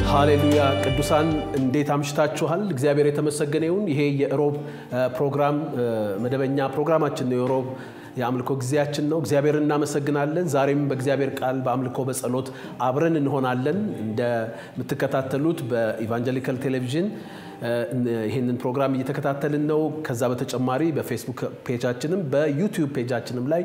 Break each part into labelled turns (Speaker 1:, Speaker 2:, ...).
Speaker 1: ሃሌሉያ ቅዱሳን እንዴት አምሽታችኋል እግዚአብሔር የተመሰገነ ይሁን ይሄ የሮብ ፕሮግራም መደበኛ ፕሮግራማችን ነው የሮብ የአምልኮ ግዚያችን ነው እግዚአብሔርን እናመሰግናለን ዛሬም በእግዚአብሔር ቃል በአምልኮ በጸሎት አብረን እንሆናለን እንደ ምትከታተሉት በኢቫንጀሊካል ቴሌቪዥን ይሄንን ፕሮግራም እየተከታተልን ነው ከዛ በተጨማሪ በፌስቡክ ፔጃችንም በዩቲዩብ ፔጃችንም ላይ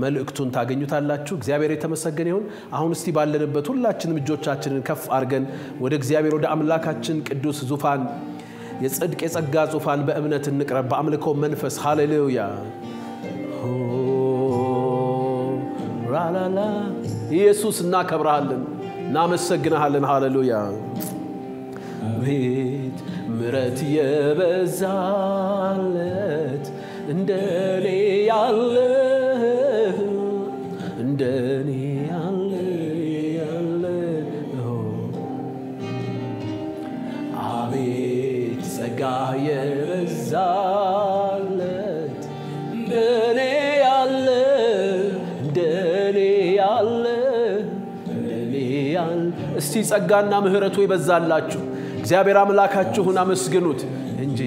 Speaker 1: መልእክቱን ታገኙታላችሁ እግዚአብሔር የተመሰገነ ይሁን አሁን እስቲ ባለንበት ሁላችንም እጆቻችንን ከፍ አድርገን ወደ እግዚአብሔር ወደ አምላካችን ቅዱስ ዙፋን የጽድቅ የጸጋ ዙፋን በእምነት እንቅረብ በአምልኮ መንፈስ ሃሌሉያ ራላላ ኢየሱስ እናከብራለን እናመሰግናለን ሃሌሉያ ቤት ምረት የበዛለት እንደኔ ያለ አቤት ጸጋ የበዛለት እንደኔ ያለ እስቲ ጸጋና ምህረቱ ይበዛላችሁ እግዚአብሔር አምላካችሁን አመስግኑት እንጂ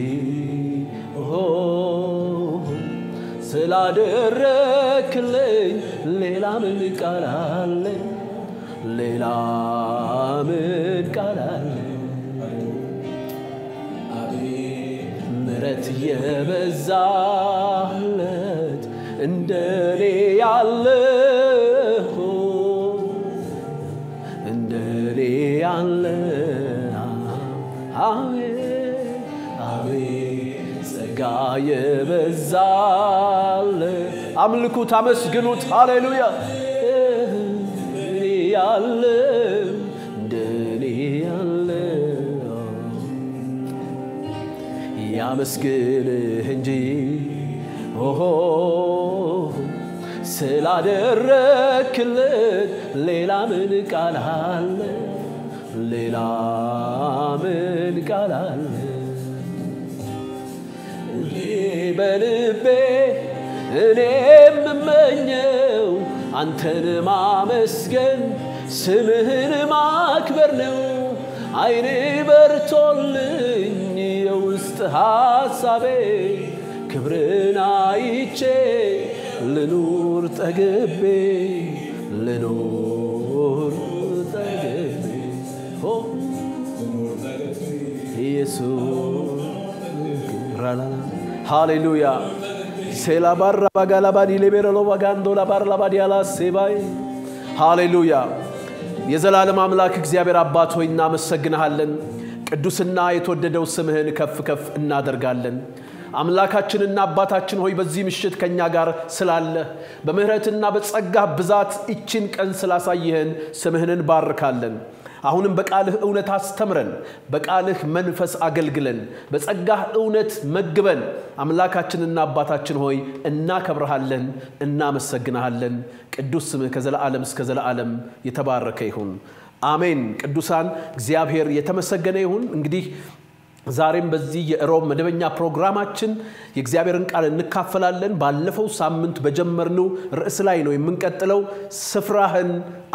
Speaker 1: ስላደረክልኝ ሌላ ምን ቃል አለኝ አቤት ምሕረት የበዛለት እንደኔ ያለ ጸጋ የበዛለ አምልኩት አመስግኑት ሃሌሉያ እንደኔ ያለ ያመስግንህ እንጂ ስላደረክለት ሌላ ምን ቃል አለ በልቤ እኔም እመኘው አንተን ማመስገን ስምህን ማክበር ነው አይኔ በርቶልኝ የውስጥ ሐሳቤ ክብርን አይቼ ልኑር ጠግቤ ኢየሱስ ሃሌሉያ ሴላ ባራ ባጋላባዲ ለበረሎ ባጋንዶ ለባርላባዲያላ ሴባይ ሃሌሉያ የዘላለም አምላክ እግዚአብሔር አባት ሆይ እናመሰግናለን ቅዱስና የተወደደው ስምህን ከፍ ከፍ እናደርጋለን አምላካችንና አባታችን ሆይ በዚህ ምሽት ከኛ ጋር ስላለ በምህረትና በጸጋ ብዛት እቺን ቀን ስላሳየህን ስምህን ባርካለን አሁንም በቃልህ እውነት አስተምረን በቃልህ መንፈስ አገልግለን በጸጋህ እውነት መግበን አምላካችንና አባታችን ሆይ እናከብርሃለን እናመሰግናለን ቅዱስ ስምህ ከዘላለም እስከ ዘላለም የተባረከ ይሁን አሜን ቅዱሳን እግዚአብሔር የተመሰገነ ይሁን እንግዲህ ዛሬም በዚህ የሮብ መደበኛ ፕሮግራማችን የእግዚአብሔርን ቃል እንካፈላለን ባለፈው ሳምንት በጀመርነው ርዕስ ላይ ነው የምንቀጥለው ስፍራህን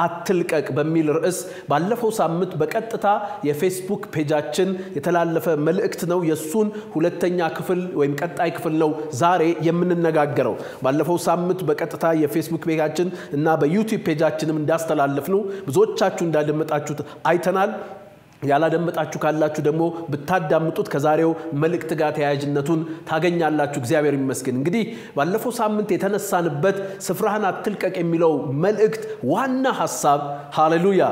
Speaker 1: አትልቀቅ በሚል ርዕስ ባለፈው ሳምንት በቀጥታ የፌስቡክ ፔጃችን የተላለፈ መልእክት ነው የሱን ሁለተኛ ክፍል ወይም ቀጣይ ክፍል ነው ዛሬ የምንነጋገረው ባለፈው ሳምንት በቀጥታ የፌስቡክ ፔጃችን እና በዩቲዩብ ፔጃችንም እንዳስተላለፍነው ብዙዎቻችሁ እንዳደመጣችሁት አይተናል ያላደመጣችሁ ካላችሁ ደግሞ ብታዳምጡት ከዛሬው መልእክት ጋር ተያያዥነቱን ታገኛላችሁ እግዚአብሔር ይመስገን እንግዲህ ባለፈው ሳምንት የተነሳንበት ስፍራህን አትልቀቅ የሚለው መልእክት ዋና ሐሳብ ሃሌሉያ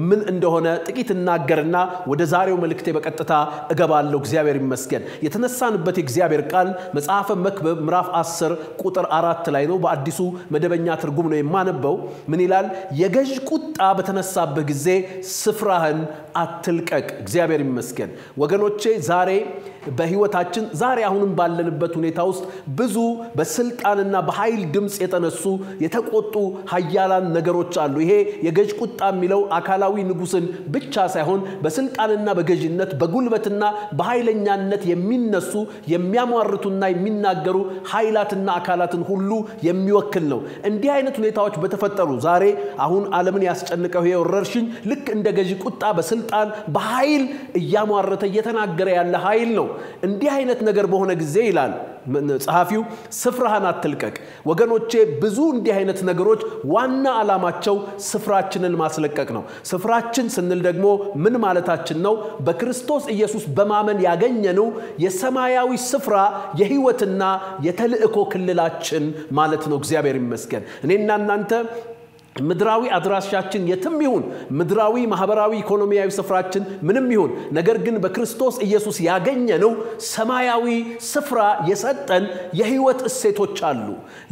Speaker 1: ምን እንደሆነ ጥቂት እናገርና ወደ ዛሬው መልእክቴ በቀጥታ እገባለሁ እግዚአብሔር ይመስገን የተነሳንበት የእግዚአብሔር ቃል መጽሐፈ መክብብ ምዕራፍ 10 ቁጥር 4 ላይ ነው በአዲሱ መደበኛ ትርጉም ነው የማነበው ምን ይላል የገዥ ቁጣ በተነሳበት ጊዜ ስፍራህን አትልቀቅ እግዚአብሔር ይመስገን ወገኖቼ ዛሬ በህይወታችን ዛሬ አሁንም ባለንበት ሁኔታ ውስጥ ብዙ በስልጣንና በኃይል ድምጽ የተነሱ የተቆጡ ኃያላን ነገሮች አሉ። ይሄ የገዥ ቁጣ የሚለው አካላዊ ንጉስን ብቻ ሳይሆን በስልጣንና በገዥነት በጉልበትና በኃይለኛነት የሚነሱ የሚያሟርቱና የሚናገሩ ኃይላትና አካላትን ሁሉ የሚወክል ነው። እንዲህ አይነት ሁኔታዎች በተፈጠሩ ዛሬ አሁን ዓለምን ያስጨንቀው ይሄ ወረርሽኝ ልክ እንደ ገዥ ቁጣ በስልጣን በኃይል እያሟረተ እየተናገረ ያለ ኃይል ነው። እንዲህ አይነት ነገር በሆነ ጊዜ ይላል ጸሐፊው ስፍራህን አትልቀቅ። ወገኖቼ ብዙ እንዲህ አይነት ነገሮች ዋና ዓላማቸው ስፍራችንን ማስለቀቅ ነው። ስፍራችን ስንል ደግሞ ምን ማለታችን ነው? በክርስቶስ ኢየሱስ በማመን ያገኘነው የሰማያዊ ስፍራ የህይወትና የተልእኮ ክልላችን ማለት ነው። እግዚአብሔር ይመስገን። እኔና እናንተ ምድራዊ አድራሻችን የትም ይሁን ምድራዊ ማህበራዊ ኢኮኖሚያዊ ስፍራችን ምንም ይሁን ነገር ግን በክርስቶስ ኢየሱስ ያገኘነው ሰማያዊ ስፍራ የሰጠን የህይወት እሴቶች አሉ፣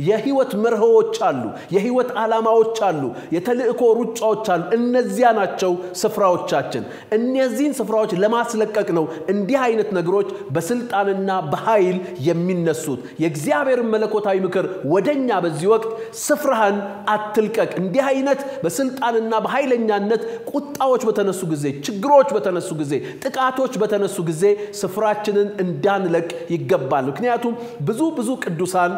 Speaker 1: የህይወት መርሆዎች አሉ፣ የህይወት ዓላማዎች አሉ፣ የተልእኮ ሩጫዎች አሉ። እነዚያ ናቸው ስፍራዎቻችን። እነዚህን ስፍራዎች ለማስለቀቅ ነው እንዲህ አይነት ነገሮች በስልጣንና በኃይል የሚነሱት። የእግዚአብሔር መለኮታዊ ምክር ወደኛ በዚህ ወቅት ስፍራህን አትልቀቅ። እንዲህ አይነት በስልጣንና በኃይለኛነት ቁጣዎች በተነሱ ጊዜ ችግሮች በተነሱ ጊዜ ጥቃቶች በተነሱ ጊዜ ስፍራችንን እንዳንለቅ ይገባል። ምክንያቱም ብዙ ቅዱሳን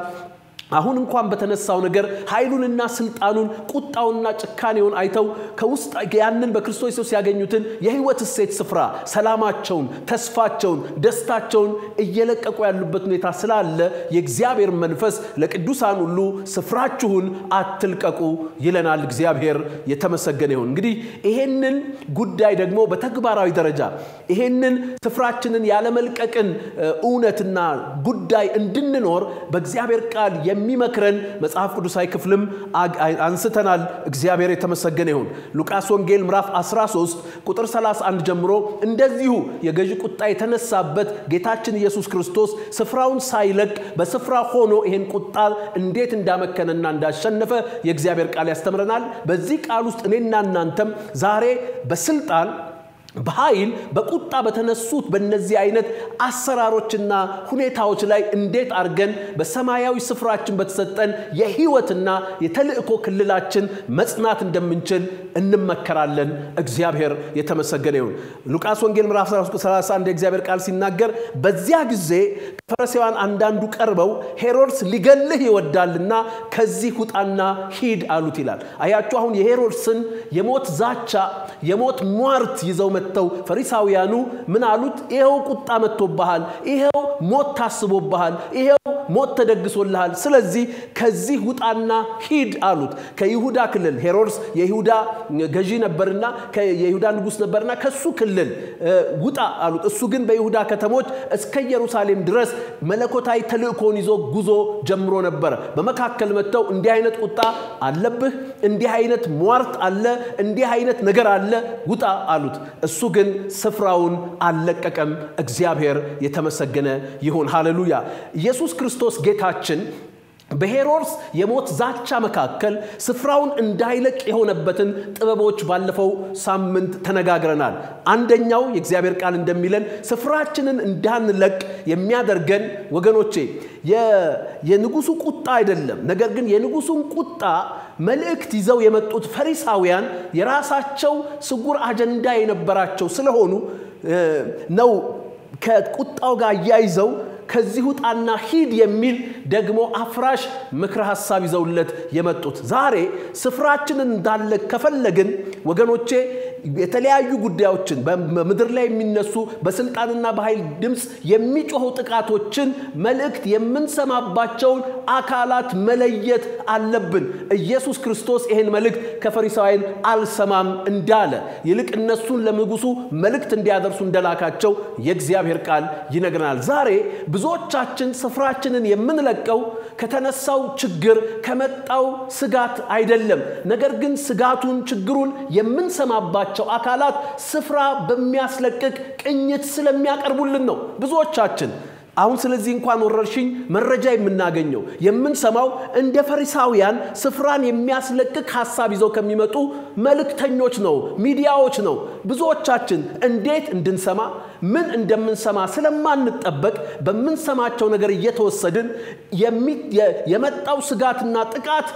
Speaker 1: አሁን እንኳን በተነሳው ነገር ኃይሉንና ስልጣኑን ቁጣውንና ጭካኔውን አይተው ከውስጥ ያንን በክርስቶስ ኢየሱስ ያገኙትን የህይወት እሴት ስፍራ ሰላማቸውን ተስፋቸውን ደስታቸውን እየለቀቁ ያሉበት ሁኔታ ስላለ የእግዚአብሔር መንፈስ ለቅዱሳን ሁሉ ስፍራችሁን አትልቀቁ ይለናል። እግዚአብሔር የተመሰገነ ይሁን። እንግዲህ ይሄንን ጉዳይ ደግሞ በተግባራዊ ደረጃ ይሄንን ስፍራችንን ያለመልቀቅን እውነትና ጉዳይ እንድንኖር በእግዚአብሔር ቃል የሚመክረን መጽሐፍ ቅዱሳዊ ክፍልም አንስተናል። እግዚአብሔር የተመሰገነ ይሁን። ሉቃስ ወንጌል ምዕራፍ 13 ቁጥር 31 ጀምሮ እንደዚሁ የገዥ ቁጣ የተነሳበት ጌታችን ኢየሱስ ክርስቶስ ስፍራውን ሳይለቅ በስፍራ ሆኖ ይሄን ቁጣ እንዴት እንዳመከነና እንዳሸነፈ የእግዚአብሔር ቃል ያስተምረናል። በዚህ ቃል ውስጥ እኔና እናንተም ዛሬ በስልጣን በኃይል በቁጣ በተነሱት በእነዚህ አይነት አሰራሮችና ሁኔታዎች ላይ እንዴት አርገን በሰማያዊ ስፍራችን በተሰጠን የህይወትና የተልእኮ ክልላችን መጽናት እንደምንችል እንመከራለን። እግዚአብሔር የተመሰገነ ይሁን። ሉቃስ ወንጌል ምዕራፍ 31 የእግዚአብሔር ቃል ሲናገር በዚያ ጊዜ ፈሪሳውያን አንዳንዱ ቀርበው ሄሮድስ ሊገልህ ይወዳልና ከዚህ ውጣና ሂድ አሉት ይላል። አያችሁ አሁን የሄሮድስን የሞት ዛቻ የሞት ሟርት ይዘው መተው ፈሪሳውያኑ ምን አሉት? ይሄው ቁጣ መጥቶብሃል፣ ይሄው ሞት ታስቦብሃል፣ ይሄው ሞት ተደግሶልሃል፣ ስለዚህ ከዚህ ውጣና ሂድ አሉት። ከይሁዳ ክልል ሄሮድስ የይሁዳ ገዢ ነበርና የይሁዳ ንጉስ ነበርና ከሱ ክልል ውጣ አሉት። እሱ ግን በይሁዳ ከተሞች እስከ ኢየሩሳሌም ድረስ መለኮታዊ ተልእኮን ይዞ ጉዞ ጀምሮ ነበር። በመካከል መተው እንዲህ አይነት ቁጣ አለብህ፣ እንዲህ አይነት ሟርት አለ፣ እንዲህ አይነት ነገር አለ፣ ውጣ አሉት። እሱ ግን ስፍራውን አልለቀቀም። እግዚአብሔር የተመሰገነ ይሁን። ሃሌሉያ። ኢየሱስ ክርስቶስ ጌታችን በሄሮድስ የሞት ዛቻ መካከል ስፍራውን እንዳይለቅ የሆነበትን ጥበቦች ባለፈው ሳምንት ተነጋግረናል። አንደኛው የእግዚአብሔር ቃል እንደሚለን ስፍራችንን እንዳንለቅ የሚያደርገን ወገኖቼ የንጉሱ ቁጣ አይደለም፣ ነገር ግን የንጉሱን ቁጣ መልእክት ይዘው የመጡት ፈሪሳውያን የራሳቸው ስጉር አጀንዳ የነበራቸው ስለሆኑ ነው ከቁጣው ጋር ያይዘው ከዚህ ውጣና ሂድ የሚል ደግሞ አፍራሽ ምክረ ሐሳብ ይዘውለት የመጡት። ዛሬ ስፍራችንን እንዳንለቅ ከፈለግን ወገኖቼ የተለያዩ ጉዳዮችን በመድር ላይ የሚነሱ በስልጣንና በኃይል ድምጽ የሚጮሁ ጥቃቶችን መልእክት የምንሰማባቸው አካላት መለየት አለብን። ኢየሱስ ክርስቶስ ይሄን መልእክት ከፈሪሳውያን አልሰማም እንዳለ ይልቅ እነሱን ለንጉሱ መልእክት እንዲያደርሱ እንደላካቸው የእግዚአብሔር ቃል ይነግረናል። ዛሬ ብዙዎቻችን ስፍራችንን የምንለቀው ከተነሳው ችግር ከመጣው ስጋት አይደለም፣ ነገር ግን ስጋቱን ችግሩን የምንሰማባቸው አካላት ስፍራ በሚያስለቅቅ ቅኝት ስለሚያቀርቡልን ነው። ብዙዎቻችን አሁን ስለዚህ እንኳን ወረርሽኝ መረጃ የምናገኘው የምንሰማው እንደ ፈሪሳውያን ስፍራን የሚያስለቅቅ ሐሳብ ይዘው ከሚመጡ መልእክተኞች ነው ሚዲያዎች ነው ብዙዎቻችን እንዴት እንድንሰማ ምን እንደምንሰማ ስለማንጠበቅ በመንሰማቸው ነገር እየተወሰድን የመጣው ስጋትና ጥቃት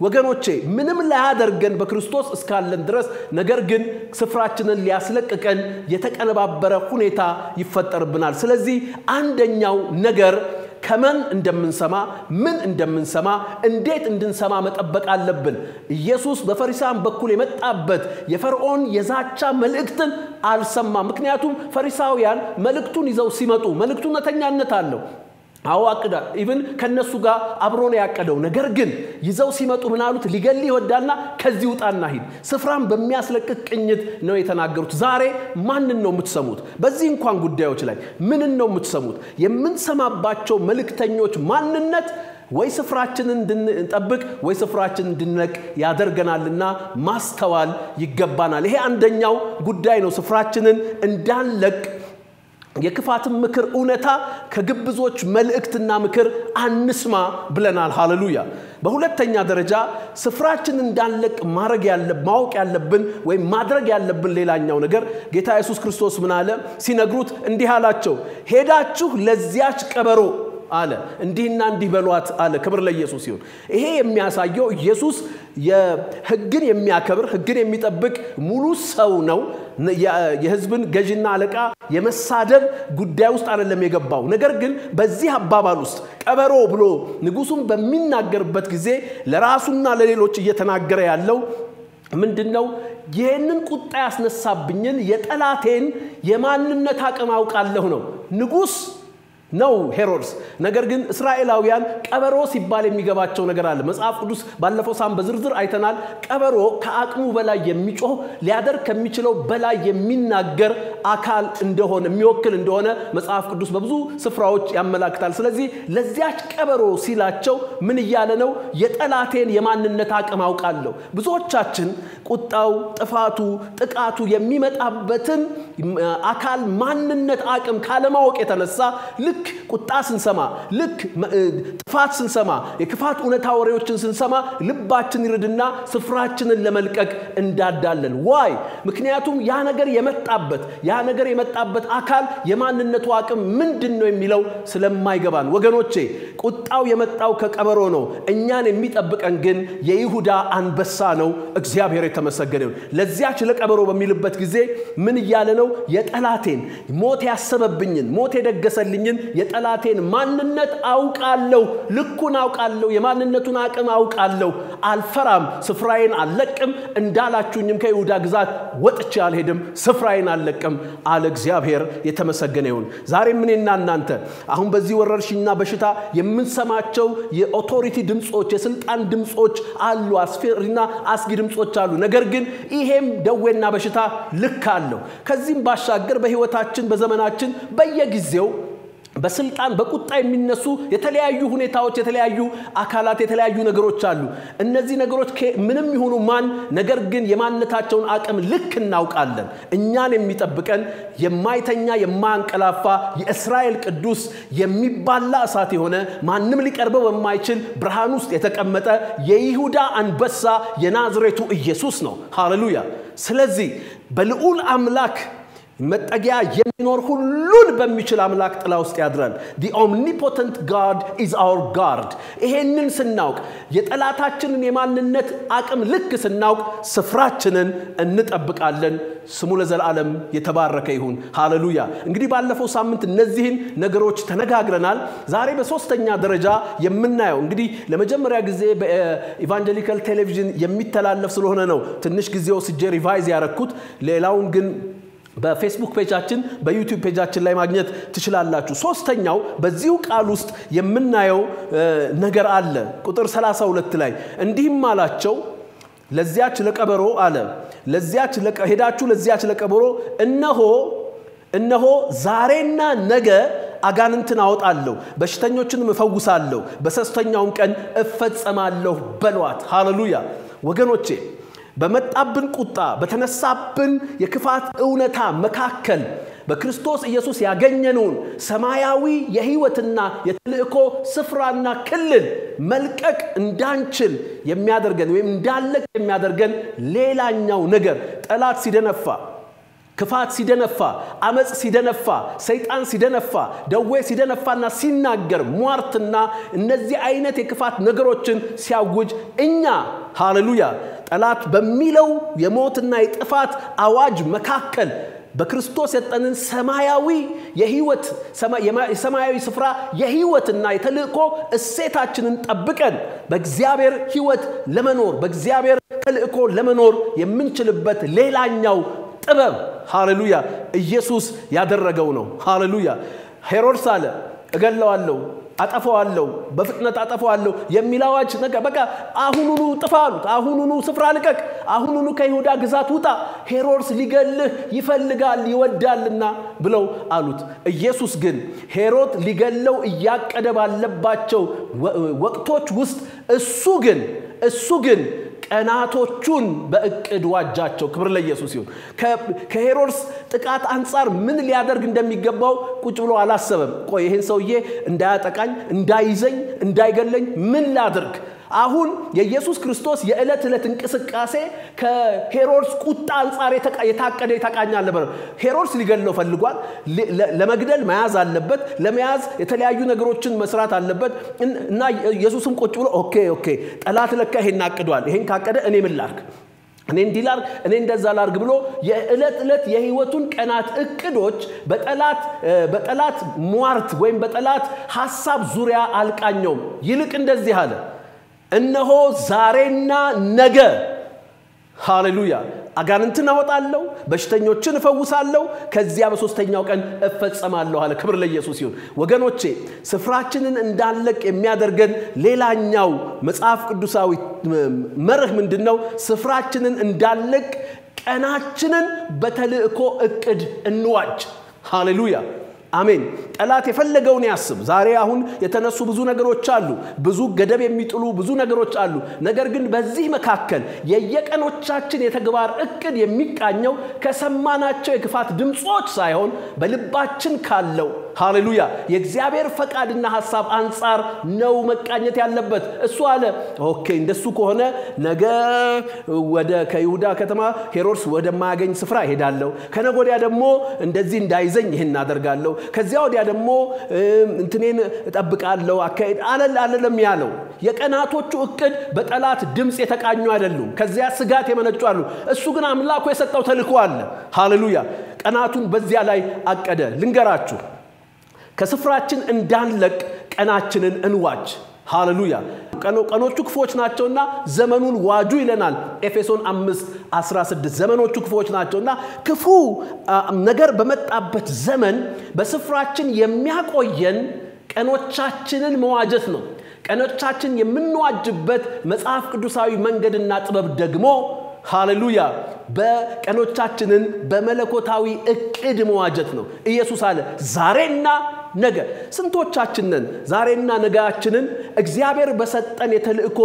Speaker 1: ወገኖቼ ምንም ላያደርገን በክርስቶስ እስካለን ድረስ ነገር ግን ስፍራችንን ሊያስለቅቀን የተቀነባበረ ሁኔታ ይፈጠርብናል ስለዚህ አንደኛው ነገር ከመን እንደምንሰማ ምን እንደምንሰማ እንዴት እንድንሰማ መጠበቅ አለብን ኢየሱስ በፈሪሳውያን በኩል የመጣበት የፈርዖን የዛቻ መልእክትን አልሰማም ምክንያቱም ፈሪሳውያን መልእክቱን ይዘው ሲመጡ መልእክቱ ነተኛነት አለው አዋቅዳ ኢቭን ከነሱ ጋር አብሮ ነው ያቀደው ነገር ግን ይዘው ሲመጡ ምናሉት ሊገል ይወዳልና ከዚህ ውጣና ሂድ ስፍራን በሚያስለቅቅ ቅኝት ነው የተናገሩት ዛሬ ማንን ነው የምትሰሙት በዚህ እንኳን ጉዳዮች ላይ ምን ነው የምትሰሙት የምንሰማባቸው መልእክተኞች ማንነት ወይ ስፍራችንን እንድንጠብቅ ወይ ስፍራችንን እንድንለቅ ያደርገናልና ማስተዋል ይገባናል ይሄ አንደኛው ጉዳይ ነው ስፍራችንን እንዳንለቅ የክፋትን ምክር እውነታ ከግብዞች መልእክትና ምክር አንስማ ብለናል ሃሌሉያ በሁለተኛ ደረጃ ስፍራችንን እንዳንለቅ ማወቅ ያለብን ወይ ማድረግ ያለብን ሌላኛው ነገር ጌታ ኢየሱስ ክርስቶስ ምን አለ ሲነግሩት እንዲህ አላቸው ሄዳችሁ ለዚያች ቀበሮ አለ እንዲህና እንዲህ በሏት አለ ክብር ለኢየሱስ ይሁን ይሄ የሚያሳየው ኢየሱስ የሕግን የሚያከብር ሕግን የሚጠብቅ ሙሉ ሰው ነው የሕዝብን ገዥና አለቃ የመሳደብ ጉዳይ ውስጥ አይደለም የገባው ነገር ግን በዚህ አባባል ውስጥ ቀበሮ ብሎ ንጉሱን በሚናገርበት ጊዜ ለራሱና ለሌሎች እየተናገረ ያለው ምንድነው ይሄንን ቁጣ ያስነሳብኝን የጠላቴን የማንነት አቅም አውቃለሁ ነው ንጉስ ነው ሄሮድስ ነገር ግን እስራኤላውያን ቀበሮ ሲባል የሚገባቸው ነገር አለ መጽሐፍ ቅዱስ ባለፈው ሳም በዝርዝር አይተናል ቀበሮ ከአቅሙ በላይ የሚጮህ ሊያደርግ ከሚችለው በላይ የሚናገር አካል እንደሆነ የሚወክል እንደሆነ መጽሐፍ ቅዱስ በብዙ ስፍራዎች ያመላክታል ስለዚህ ለዚያች ቀበሮ ሲላቸው ምን ይያለ ነው የጠላቴን የማንነት አቅም አውቃለሁ ብዙዎቻችን ቁጣው ጥፋቱ ጥቃቱ የሚመጣበትን አካል ማንነት አቅም ካለማወቅ የተነሳ ልክ ቁጣ ስንሰማ ልክ ጥፋት ስንሰማ የክፋት ኡነታ ወሬዎችን ስንሰማ ልባችን ይርድና ስፍራችንን ለመልቀቅ እንዳዳለን ዋይ ምክንያቱም ያ ነገር የመጣበት አካል የማንነቱ አቅም ምንድነው የሚለው ስለማይገባን ወገኖቼ ቁጣው የመጣው ከቀበሮ ነው እኛን የሚጠብቀን ግን የይሁዳ አንበሳ ነው እግዚአብሔር የተመሰገነው ለዚያች ለቀበሮ በሚልበት ጊዜ ምን ይያለ ነው የጠላቴን ሞት ያሰበብኝን ሞት የደገሰልኝን የጠላቴን ማንነት አውቃለሁ ልኩን አውቃለሁ የማንነቱን አቅም አውቃለሁ አልፈራም ስፍራዬን አልለቅም እንዳላችሁኝም ከይሁዳ ግዛት ወጥቼ አልሄድም ስፍራዬን አልለቅም አለ እግዚአብሔር የተመሰገነ ይሁን ዛሬ ምንና እናንተ አሁን በዚህ ወረርሽኝና በሽታ የምንሰማቸው የኦቶሪቲ ድምጾች የስልጣን ድምጾች አሉ አስፈሪና አስጊ ድምጾች አሉ ነገር ግን ይሄም ደዌና በሽታ ልክ አለው ከዚህም ባሻገር በህይወታችን በዘመናችን በየጊዜው በስልጣን በቁጣ የሚነሱ የተለያዩ ሁኔታዎች የተለያዩ አካላት የተለያዩ ነገሮች አሉ እነዚህ ነገሮች ምንም ይሁኑ ማን ነገር ግን የማንነታቸውን አቅም ልክ እናውቃለን እኛን የሚጠብቀን የማይተኛ የማንቀላፋ የእስራኤል ቅዱስ የሚባላ እሳት የሆነ ማንንም ሊቀርበው በማይችል ብርሃን ውስጥ የተቀመጠ የይሁዳ አንበሳ የናዝሬቱ ኢየሱስ ነው ሃሌሉያ ስለዚህ በልዑል አምላክ መጠጊያ የሚኖር ሁሉን በሚችል አምላክ ጥላ ውስጥ ያድራል the omnipotent God is our guard ይሄንን ስናውቅ የጠላታችንን የማንነት አቅም ልክ ስናውቅ ስፍራችንን እንጠብቃለን ስሙ ለዘላለም የተባረከ ይሁን ሃሌሉያ እንግዲህ ባለፈው ሳምንት እነዚህን ነገሮች ተነጋግረናል ዛሬ በሶስተኛ ደረጃ የምናየው እንግዲህ ለመጀመሪያ ጊዜ በኢቫንጀሊካል ቴሌቪዥን የሚተላለፍ ስለሆነ ነው ትንሽ ጊዜው ሲጀ ሪቫይዝ ያረኩት ሌላውን ግን በፌስቡክ ፔጃችን በዩቲዩብ ፔጃችን ላይ ማግኘት ትችላላችሁ ሶስተኛው በዚሁ ቃል ውስጥ የምናየው ነገር አለ ቁጥር 32 ላይ እንዲህም አላቸው ለዚያች ለቀበሮ አለ ሄዳችሁ ለዚያች ለቀበሮ እነሆ ዛሬና ነገ አጋንንትን አወጣለሁ በሽተኞችንም እፈውሳለሁ በሶስተኛው ቀን እፈጸማለሁ በሏት ሃሌሉያ ወገኖቼ በመጣብን ቁጣ በተነሳብን የክፋት እውነታ መካከል በክርስቶስ ኢየሱስ ያገኘነውን ሰማያዊ የሕይወትና የተልእኮ ስፍራና ክልል መልቀቅ እንዳንችል የሚያደርገን ወይም እንዳለቅ የሚያደርገን ሌላኛው ነገር ጠላት ሲደነፋ ክፋት ሲደነፋ አመጽ ሲደነፋ ሰይጣን ሲደነፋ ደዌ ሲደነፋና ሲናገር ሟርትና እነዚህ አይነት የክፋት ነገሮችን ሲያውጅ እኛ ሃሌሉያ ጠላት በሚለው የሞትና የጥፋት አዋጅ መካከል በክርስቶስ የጠንን ሰማያዊ የሕይወት ሰማያዊ ስፍራ የሕይወትና የተልእኮ እሴታችንን ጠብቀን በእግዚአብሔር ሕይወት ለመኖር በእግዚአብሔር ተልእኮ ለመኖር የምንችልበት ሌላኛው ጥበብ ሃሌሉያ ኢየሱስ ያደረገው ነው ሃሌሉያ ሄሮድስ አለ እገለዋለሁ አጠፋዋለሁ በፍጥነት አጠፋዋለሁ የሚላዋጭ ነገር በቃ አሁኑኑ ጥፋሉት አሁኑኑ ስፍራ ልቀቅ አሁኑኑ ከይሁዳ ግዛት ውጣ ሄሮድስ ሊገልህ ይፈልጋል ይወዳልና ብለው አሉት ኢየሱስ ግን ሄሮድ ሊገለው ያቀደ ባለባቸው ወቅቶች ውስጥ እሱ ግን ቀናቶቹን በእቅድ ዋጃቸው ክብር ለኢየሱስ ይሁን ከሄሮድስ ጥቃት አንፃር ምን ሊያደርግ እንደሚገባው ቁጭ ብሎ አላሰበም ቆይ ይሄን ሰውዬ እንዳያጠቃኝ እንዳይዘኝ እንዳይገለኝ ምን ላድርግ አሁን የኢየሱስ ክርስቶስ የዕለት እንቅስቃሴ ከሄሮድስ ቁጣ አንፃር የታቀደ የተቃኛለ ነበር ሄሮድስ ሊገለው ፈልጓል ለመግደል መያዝ አለበት ለመያዝ የተለያዩ ነገሮችን መስራት አለበት እና ኢየሱስም ቁጭ ብሎ ኦኬ ጠላት ለካ ይሄን አቅዷል ይሄን ካቀደ እኔ ምን ላድርግ እኔ እንዲላር እኔ እንደዛ ላርግ ብሎ የዕለት የሕይወቱን ቀናት እቅዶች በጠላት ሟርት ወይም በጠላት ሐሳብ ዙሪያ አልቃኘው ይልቅ እንደዚህ አለ እነሆ ዛሬና ነገ ሃሌሉያ አጋንንትን አወጣለሁ በሽተኞችን እፈውሳለሁ ከዚያ በሶስተኛው ቀን እፈጸማለሁ አለ ክብር ለኢየሱስ ይሁን ወገኖቼ ስፍራችንን እንዳንለቅ የሚያደርገን ሌላኛው መጽሐፍ ቅዱሳዊ መርህ ምንድነው ስፍራችንን እንዳንለቅ ቀናችንን በተልእኮ እቅድ እንዋጅ ሃሌሉያ አሜን ጠላት የፈለገውን ያስብ ዛሬ አሁን የተነሱ ብዙ ነገሮች አሉ ብዙ ገደብ የሚጥሉ ብዙ ነገሮች አሉ ነገር ግን በዚህ መካከል የየቀኖቻችን የተግባር እቅድ የሚቃኘው ከሰማናቸው የክፋት ድምጾች ሳይሆን በልባችን ካለው ሃሌሉያ የእግዚአብሔር ፈቃድና ሐሳብ አንፃር ነው መቃኘት ያለበት እሱ አለ ኦኬ እንደሱ ከሆነ ነገ ወደ ከይሁዳ ከተማ ሄሮድስ ወደማያገኝ ስፍራ ሄዳለሁ ከነጎዲያ ደግሞ እንደዚህ እንዳይዘኝ ይሄን አደርጋለሁ ከዚያ ወዲያ ደግሞ እንትኔን ተጠብቃለሁ አካይድ አለለም ያለው የቀናቶቹ እቅድ በጠላት ድምጽ የተቃኙ አይደሉም ከዚያ ስጋት የመነጩ አሉ እሱ ግን አምላኩ የሰጠው ተልእኮ አለ ሃሌሉያ ቀናቱን በዚያ ላይ አቀደ ልንገራችሁ ከስፍራችን እንዳንለቅ ቀናችንን እንዋጅ ሃሌሉያ ቀኖቹ ክፎች ናቸውና ዘመኑን ዋጁ ይለናል ኤፌሶን 5:16 ዘመኖቹ ክፎች ናቸውና ክፉ ነገር በመጣበት ዘመን በስፍራችን የሚያቆየን ቀኖቻችንን መዋጀት ነው ቀኖቻችን የምንዋጅበት መጽሐፍ ቅዱሳዊ መንገድና ጥበብ ደግሞ ሃሌሉያ በቀኖቻችንን በመለኮታዊ እቅድ መዋጀት ነው ኢየሱስ አለ ዛሬና ነገ ስንቶቻችንን ዛሬና ነገያችንን እግዚአብሔር በሰጠን የተልእኮ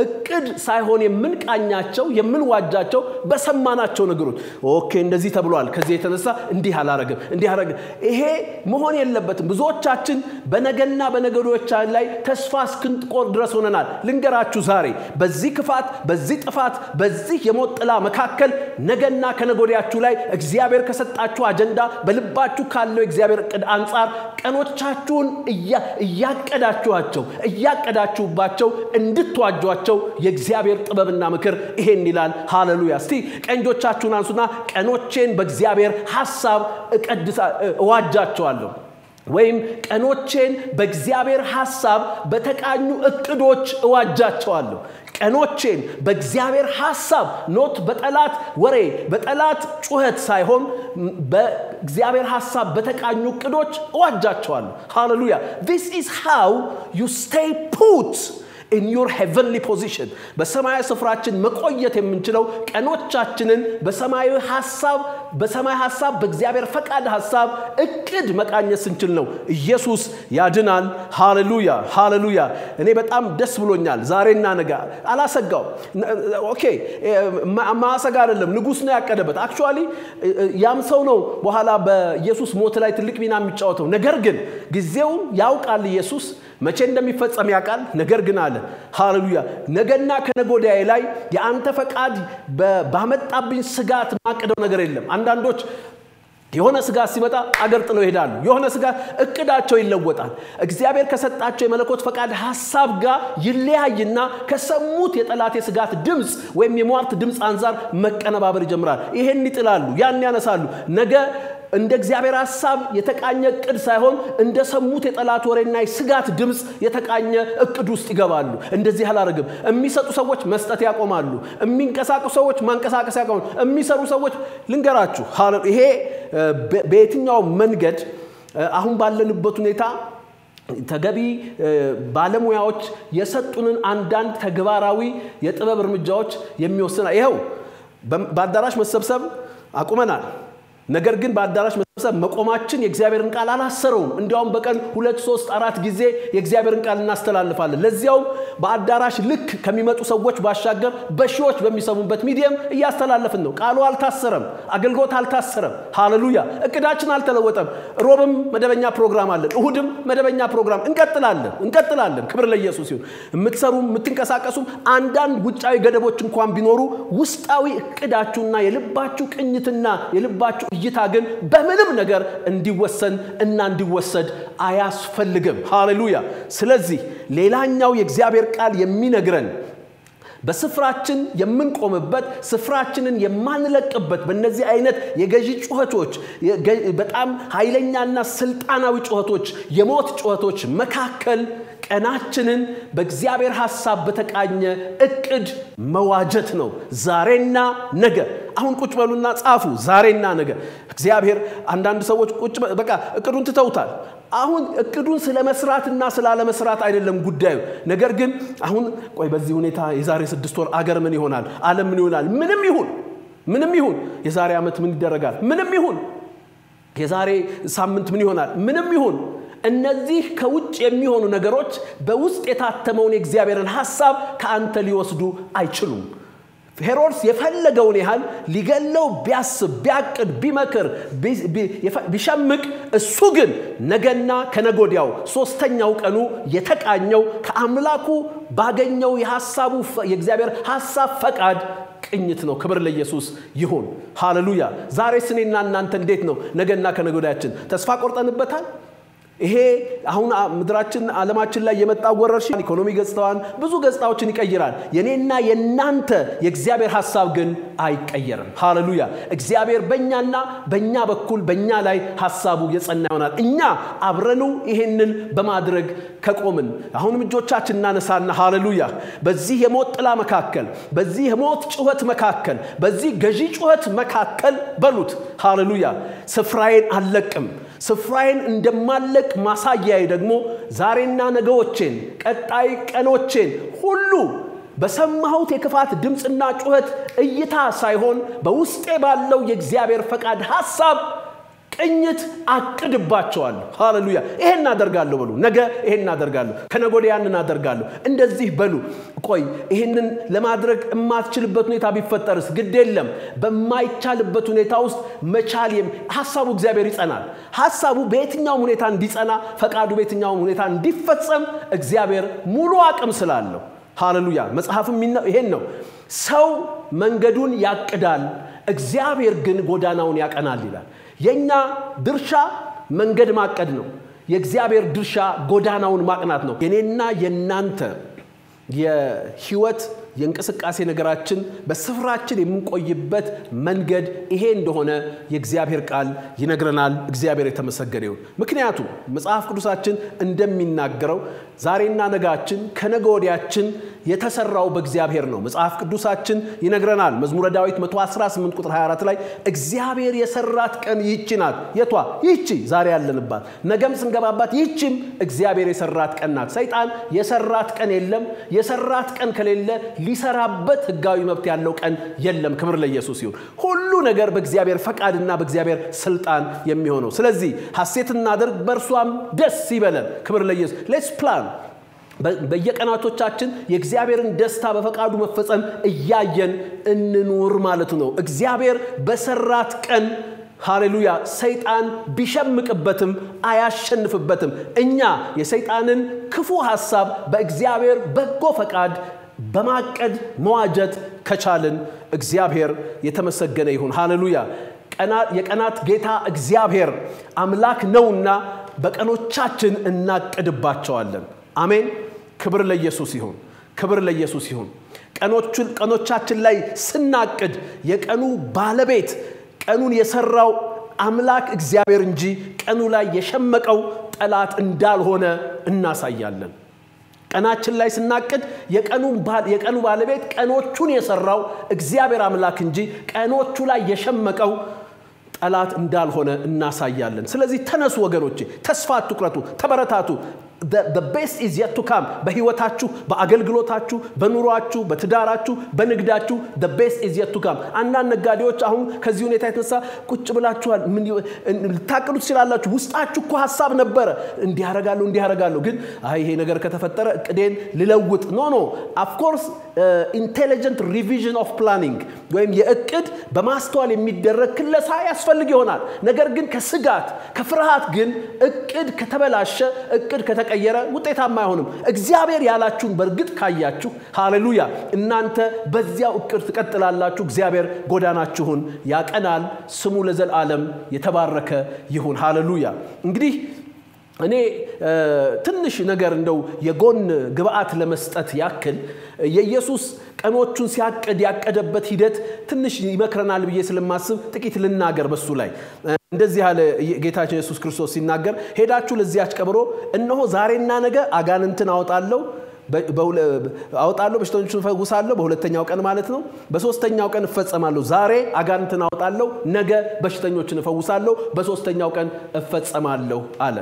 Speaker 1: እቅድ ሳይሆን የምንቃኛቸው የምንዋጃቸው በሰማናቸው ነገሮች ኦኬ እንደዚህ ተብሏል ከዚህ የተነሳ እንዲህ አላረግም ይሄ መሆን የለበትም ብዙዎቻችን በነገና በነገዶቻችን ላይ ተስፋ እስክንቆር ድረስ ሆነናል ልንገራችሁ ዛሬ በዚህ ክፋት በዚህ ጥፋት በዚህ የሞት ጥላ መካከል ነገና ከነገዶያችሁ ላይ እግዚአብሔር ከሰጣችሁ አጀንዳ በልባችሁ ካለው እግዚአብሔር እቅድ አንፃር ቀኖቻችሁን እያቀዳችሁባቸው እንድትዋጇቸው የእግዚአብሔር ጥበብና ምክር ይሄን ይላል ሃሌሉያ እስቲ ቀንጆቻችሁን አንሱና ቀኖቼን በእግዚአብሔር ሐሳብ እዋጃቸዋለሁ ወይም ቀኖቼን በእግዚአብሔር ሐሳብ በተቃኙ እቅዶች እዋጃቸዋለሁ ቀኖቼን በእግዚአብሔር ሐሳብ ኖት በጠላት ወሬ በጠላት ጩኸት ሳይሆን በእግዚአብሔር ሐሳብ በተቃኙ እቅዶች እዋጃቸዋለሁ ሃሌሉያ this is how you stay put in your heavenly position በሰማያዊ ስፍራችን መቆየት የምንችለው ቀኖቻችንን በሰማያዊ ሐሳብ በእግዚአብሔር ፈቃድ ሐሳብ እቅድ መቃኘት ስንችል ነው ኢየሱስ ያድናል ሃሌሉያ ሃሌሉያ እኔ በጣም ደስ ብሎኛል ዛሬና ነገ አላሰጋው ኦኬ ማሰጋ አይደለም ንጉስ ነው ያቀደበት አክቹአሊ ያም ሰው ነው በኋላ በኢየሱስ ሞት ላይ ትልቅ ሚና የሚጫወተው ነገር ግን ጊዜው ያውቃል ኢየሱስ መቼ እንደሚፈጸም ያውቃል ነገር ግን አለ ሃሌሉያ ነገና ከነጎዳዬ ላይ ያንተ ፈቃድ ባመጣብኝ ስጋት ማቀደው ነገር የለም አንዳንዶች የሆነ ስጋት ሲመጣ አገር ጥለው ይሄዳሉ የሆነ ስጋት እቅዳቸው ይለወጣል እግዚአብሔር ከሰጣቸው የመለኮት ፈቃድ ሐሳብ ጋር ይለያይና ከሰሙት የጠላቴ ስጋት ድምጽ ወይም የሟርት ድምጽ አንዛር መቀነባበር ይጀምራል ይሄን ይጥላሉ ያን ያነሳሉ ነገ እንደ እግዚአብሔር ሐሳብ የተቃኘ እቅድ ሳይሆን እንደ ሰሙት የጠላት ወሬና የስጋት ድምጽ የተቃኘ እቅድ ውስጥ ይገባሉ እንደዚህ አላረግም የሚሰጡ ሰዎች መስጠት ያቆማሉ የሚንቀሳቀሱ ሰዎች ማንቀሳቀስ ያቆማሉ የሚሰሩ ሰዎች ልንገራችሁ ይሄ በየትኛው መንገድ አሁን ባለንበት ሁኔታ ተገቢ ባለሙያዎች የሰጡንን አንዳንድ ተግባራዊ የጥበብ እርምጃዎች የሚወስና ይሄው በአዳራሽ መሰብሰብ አቁመናል ነገር ግን በአዳራሽ መሰብሰብ መቆማችን የእግዚአብሔርን ቃል አላሰረውም እንዲያውም በቀን 2 3 4 ጊዜ የእግዚአብሔርን ቃል እናስተላልፋለን ለዚያው በአዳራሽ ልክ ከሚመጡ ሰዎች ባሻገር በሺዎች በሚሰሙበት ሚዲየም እያስተላለፍን ነው ቃሉ አልታሰረም አገልግሎት አልታሰረም ሃሌሉያ እቅዳችን አልተለወጠም ሮብም መደበኛ ፕሮግራም አለን እሁድም መደበኛ ፕሮግራም እንቀጥላለን ክብር ለኢየሱስ ይሁን የምትሰሩ የምትንቀሳቀሱ አንዳንድ ውጫዊ ገደቦች እንኳን ቢኖሩ ውስጣዊ እቅዳችሁና የልባችሁ ቅኝትና የልባችሁ እይታ ግን በምንም ነገር እንዲወሰን እና እንዲወሰድ አያስፈልግም ሃሌሉያ ስለዚህ ሌላኛው የእግዚአብሔር ቃል የሚነግረን በስፍራችን የምንቆምበት ስፍራችንን የማንለቅበት በእነዚህ አይነት የገዢ ጩኸቶች በጣም ኃይለኛና ስልጣናዊ ጩኸቶች የሞት ጩኸቶች መካከል ቀናችንን በእግዚአብሔር ሐሳብ በተቃኘ እቅድ መዋጀት ነው ዛሬና ነገ አሁን ቁጭ በሉና ጻፉ ዛሬና ነገ እግዚአብሔር አንዳንድ ሰዎች ቁጭ በቃ እቅዱን ትተውታል አሁን እቅዱን ስለመስራትና ስላለመስራት አይደለም ጉዳዩ ነገር ግን አሁን ቆይ በዚህ ሁኔታ የዛሬ 6 ወር አገር ምን ይሆናል ዓለም ምን ይሆናል ምንም ይሁን የዛሬ አመት ምን ይደረጋል ምንም ይሁን የዛሬ ሳምንት ምን ይሆናል ምንም ይሁን እነዚህ ከውጭ የሚሆኑ ነገሮች በውስጥ የታተመውን የእግዚአብሔርን ሐሳብ ከአንተ ሊወስዱ አይችሉም ሄሮድስ የፈለገውን ያህል ሊገለው ቢያስብ ቢያቅድ ቢመክር ቢሸምቅ እሱ ግን ነገና ከነጎዲያው ሶስተኛው ቀኑ የተቃኘው ከአምላኩ ባገኘው የሐሳቡ የእግዚአብሔር ሐሳብ ፈቃድ ቅኝት ነው ክብር ለኢየሱስ ይሁን ሃሌሉያ ዛሬ ስኔና እናንተ እንዴት ነው ነገና ከነጎዲያችን ተስፋ ቆርጠንበታል ይሄ አሁን ምድራችን ዓለማችን ላይ የመጣው ወረርሽኝ ኢኮኖሚ ገጽታዋን ብዙ ገጽታዎችን ይቀይራል የኔና የናንተ የእግዚአብሔር ሐሳብ ግን አይቀየርም ሃሌሉያ እግዚአብሔር በእኛ በኩል በእኛ ላይ ሐሳቡ የጸና ይሆናል እኛ አብረኑ ይሄንን በማድረግ ከቆምን አሁን እጆቻችንን እናነሳና ሃሌሉያ በዚህ የሞት ጥላ መካከል በዚህ የሞት ጩኸት መካከል በዚህ ገዢ ጩኸት መካከል በሉት ሃሌሉያ ስፍራዬን አልለቅም ስፍራዬን እንደማለቅ ማሳያዬ ደግሞ ዛሬና ነገዎችን ቀጣይ ቀኖችን ሁሉ በሰማሁት የክፋት ድምጽና ጩኸት እይታ ሳይሆን በውስጤ ባለው የእግዚአብሔር ፈቃድ ሐሳብ ቅኝት አቅድባቸዋለሁ ሃሌሉያ ይሄን አደርጋለሁ በሉ ነገ ይሄን አደርጋለሁ ከነጎዲያን እናደርጋለሁ እንደዚህ በሉ ቆይ ይሄንን ለማድረግ የማትችልበት ሁኔታ ቢፈጠርስ ግድ የለም በማይቻልበት ሁኔታ ውስጥ መቻልም ሐሳቡ እግዚአብሔር ይጸናል ሐሳቡ በየትኛው ሁኔታ እንዲጸና ፈቃዱ በየትኛው ሁኔታ እንዲፈጸም እግዚአብሔር ሙሉ አቅም ስላለው ሃሌሉያ መጽሐፍም ይሄን ነው ሰው መንገዱን ያቅዳል እግዚአብሔር ግን ጎዳናውን ያቀናል ይላል የኛ ድርሻ መንገድ ማቀድ ነው የእግዚአብሔር ድርሻ ጎዳናውን ማቅናት ነው የኔና የናንተ የህይወት የእንቅስቃሴ ነገራችን በስፍራችን የምንቆይበት መንገድ ይሄ እንደሆነ የእግዚአብሔር ቃል ይነግረናል። እግዚአብሔር የተመሰገነ ይሁን። ምክንያቱም መጽሐፍ ቅዱሳችን እንደሚናገረው ዛሬና ነጋችን ከነገ ወዲያችን የተሰራው በእግዚአብሔር ነው። መጽሐፍ ቅዱሳችን ይነግረናል። መዝሙረ ዳዊት 118 ቁጥር 24 ላይ እግዚአብሔር የሰራት ቀን ይህች ናት። የቷ? ይህች ዛሬ ያለንባት፣ ነገም ስንገባባት ይህችም እግዚአብሔር የሰራት ቀን ናት። ሰይጣን የሰራት ቀን የለም። የሰራት ቀን ከሌለ ሊሰራበት ህጋዊ መብት ያለው ቀን የለም። ክብር ለኢየሱስ ይሁን። ሁሉ ነገር በእግዚአብሔር ፈቃድና በእግዚአብሔር ስልጣን የሚሆነው። ስለዚህ ሐሴት እናድርግ፣ በእርሷም ደስ ይበለን። ክብር ለኢየሱስ። ሌትስ ፕላን በየቀናቶቻችን የእግዚአብሔርን ደስታ በፈቃዱ መፈጸም እያየን እንኑር ማለት ነው። እግዚአብሔር በሰራት ቀን ሃሌሉያ ሰይጣን ቢሸምቅበትም አያሸንፍበትም። እኛ የሰይጣንን ክፉ ሐሳብ በእግዚአብሔር በጎ ፈቃድ በማቀድ መዋጀት ከቻልን እግዚአብሔር የተመሰገነ ይሁን። ሃሌሉያ። የቀናት ጌታ እግዚአብሔር አምላክ ነውና በቀኖቻችን እናቅድባቸዋለን። አሜን። ክብር ለኢየሱስ ይሁን። ክብር ለኢየሱስ ይሁን። ቀኖቻችን ላይ ስናቅድ የቀኑ ባለቤት ቀኑን የሰራው አምላክ እግዚአብሔር እንጂ ቀኑ ላይ የሸመቀው ጠላት እንዳልሆነ እናሳያለን። ቀናችን ላይ ስናቅድ የቀኑ ባለቤት ቀኖቹን የሰራው እግዚአብሔር አምላክ እንጂ ቀኖቹ ላይ የሸመቀው ጠላት እንዳልሆነ እናሳያለን። ስለዚህ ተነሱ ወገኖቼ፣ ተስፋ አትቁረጡ፣ ተበረታቱ። The best is yet to come. በህይወታችሁ፣ በአገልግሎታችሁ፣ በኑሯችሁ፣ በትዳራችሁ፣ በንግዳችሁ the best is yet to come. አንዳንድ ነጋዴዎች አሁን ከዚህ ሁኔታ የተነሳ ቁጭ ብላችኋል። ምን ልታቅዱ ትችላላችሁ? ውስጣችሁ እኮ ሐሳብ ነበር እንዲያረጋለሁ ግን ይሄ ነገር ከተፈጠረ እቅዴን ልለውጥ ኖ of course intelligent revision of planning ወይም የእቅድ በማስተዋል የሚደረግ ክለሳ ያስፈልግ ይሆናል። ነገር ግን ከስጋት ከፍርሃት ግን እቅድ ከተበላሸ እቅድ ከተቀየረ ውጤታማ አይሆንም። እግዚአብሔር ያላችሁን በርግጥ ካያችሁ ሃሌሉያ እናንተ በዚያው እቅድ ትቀጥላላችሁ። እግዚአብሔር ጎዳናችሁን ያቀናል። ስሙ ለዘላለም የተባረከ ይሁን። ሃሌሉያ። እንግዲህ እኔ ትንሽ ነገር እንደው የጎን ግብአት ለመስጠት ያክል የኢየሱስ ቀኖቹን ሲያቀድ ያቀደበት ሂደት ትንሽ ይመክረናል ብዬ ስለማስብ ጥቂት ልናገር በሱ ላይ። እንደዚህ ያለ ጌታችን ኢየሱስ ክርስቶስ ሲናገር ሄዳችሁ ለዚያች ቀብሮ እነሆ ዛሬና ነገ አጋንንትን አወጣለሁ በሽተኞችን ፈውሳለሁ በሁለተኛው ቀን ማለት ነው። በሶስተኛው ቀን እፈጸማለሁ። ዛሬ አጋንንትን አወጣለሁ፣ ነገ በሽተኞችን እፈውሳለሁ፣ በሶስተኛው ቀን እፈጸማለሁ አለ።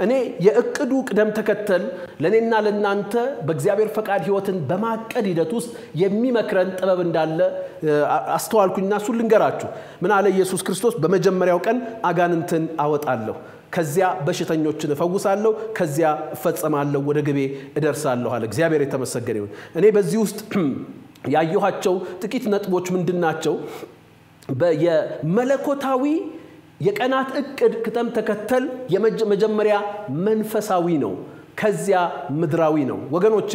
Speaker 1: እኔ የእቅዱ ቅደም ተከተል ለኔና ለናንተ በእግዚአብሔር ፈቃድ ህይወትን በማቀድ ሂደት ውስጥ የሚመክረን ጥበብ እንዳለ አስተዋልኩኝና እሱን ልንገራችሁ። ምን አለ ኢየሱስ ክርስቶስ? በመጀመሪያው ቀን አጋንንትን አወጣለሁ፣ ከዚያ በሽተኞችን እፈውሳለሁ፣ ከዚያ እፈጸማለሁ፣ ወደ ግቤ እደርሳለሁ አለ። እግዚአብሔር የተመሰገነ ይሁን። እኔ በዚህ ውስጥ ያየኋቸው ጥቂት ነጥቦች ምንድናቸው? የመለኮታዊ የቀናት እቅድ ቅደም ተከተል የመጀመሪያ መንፈሳዊ ነው፣ ከዚያ ምድራዊ ነው። ወገኖቼ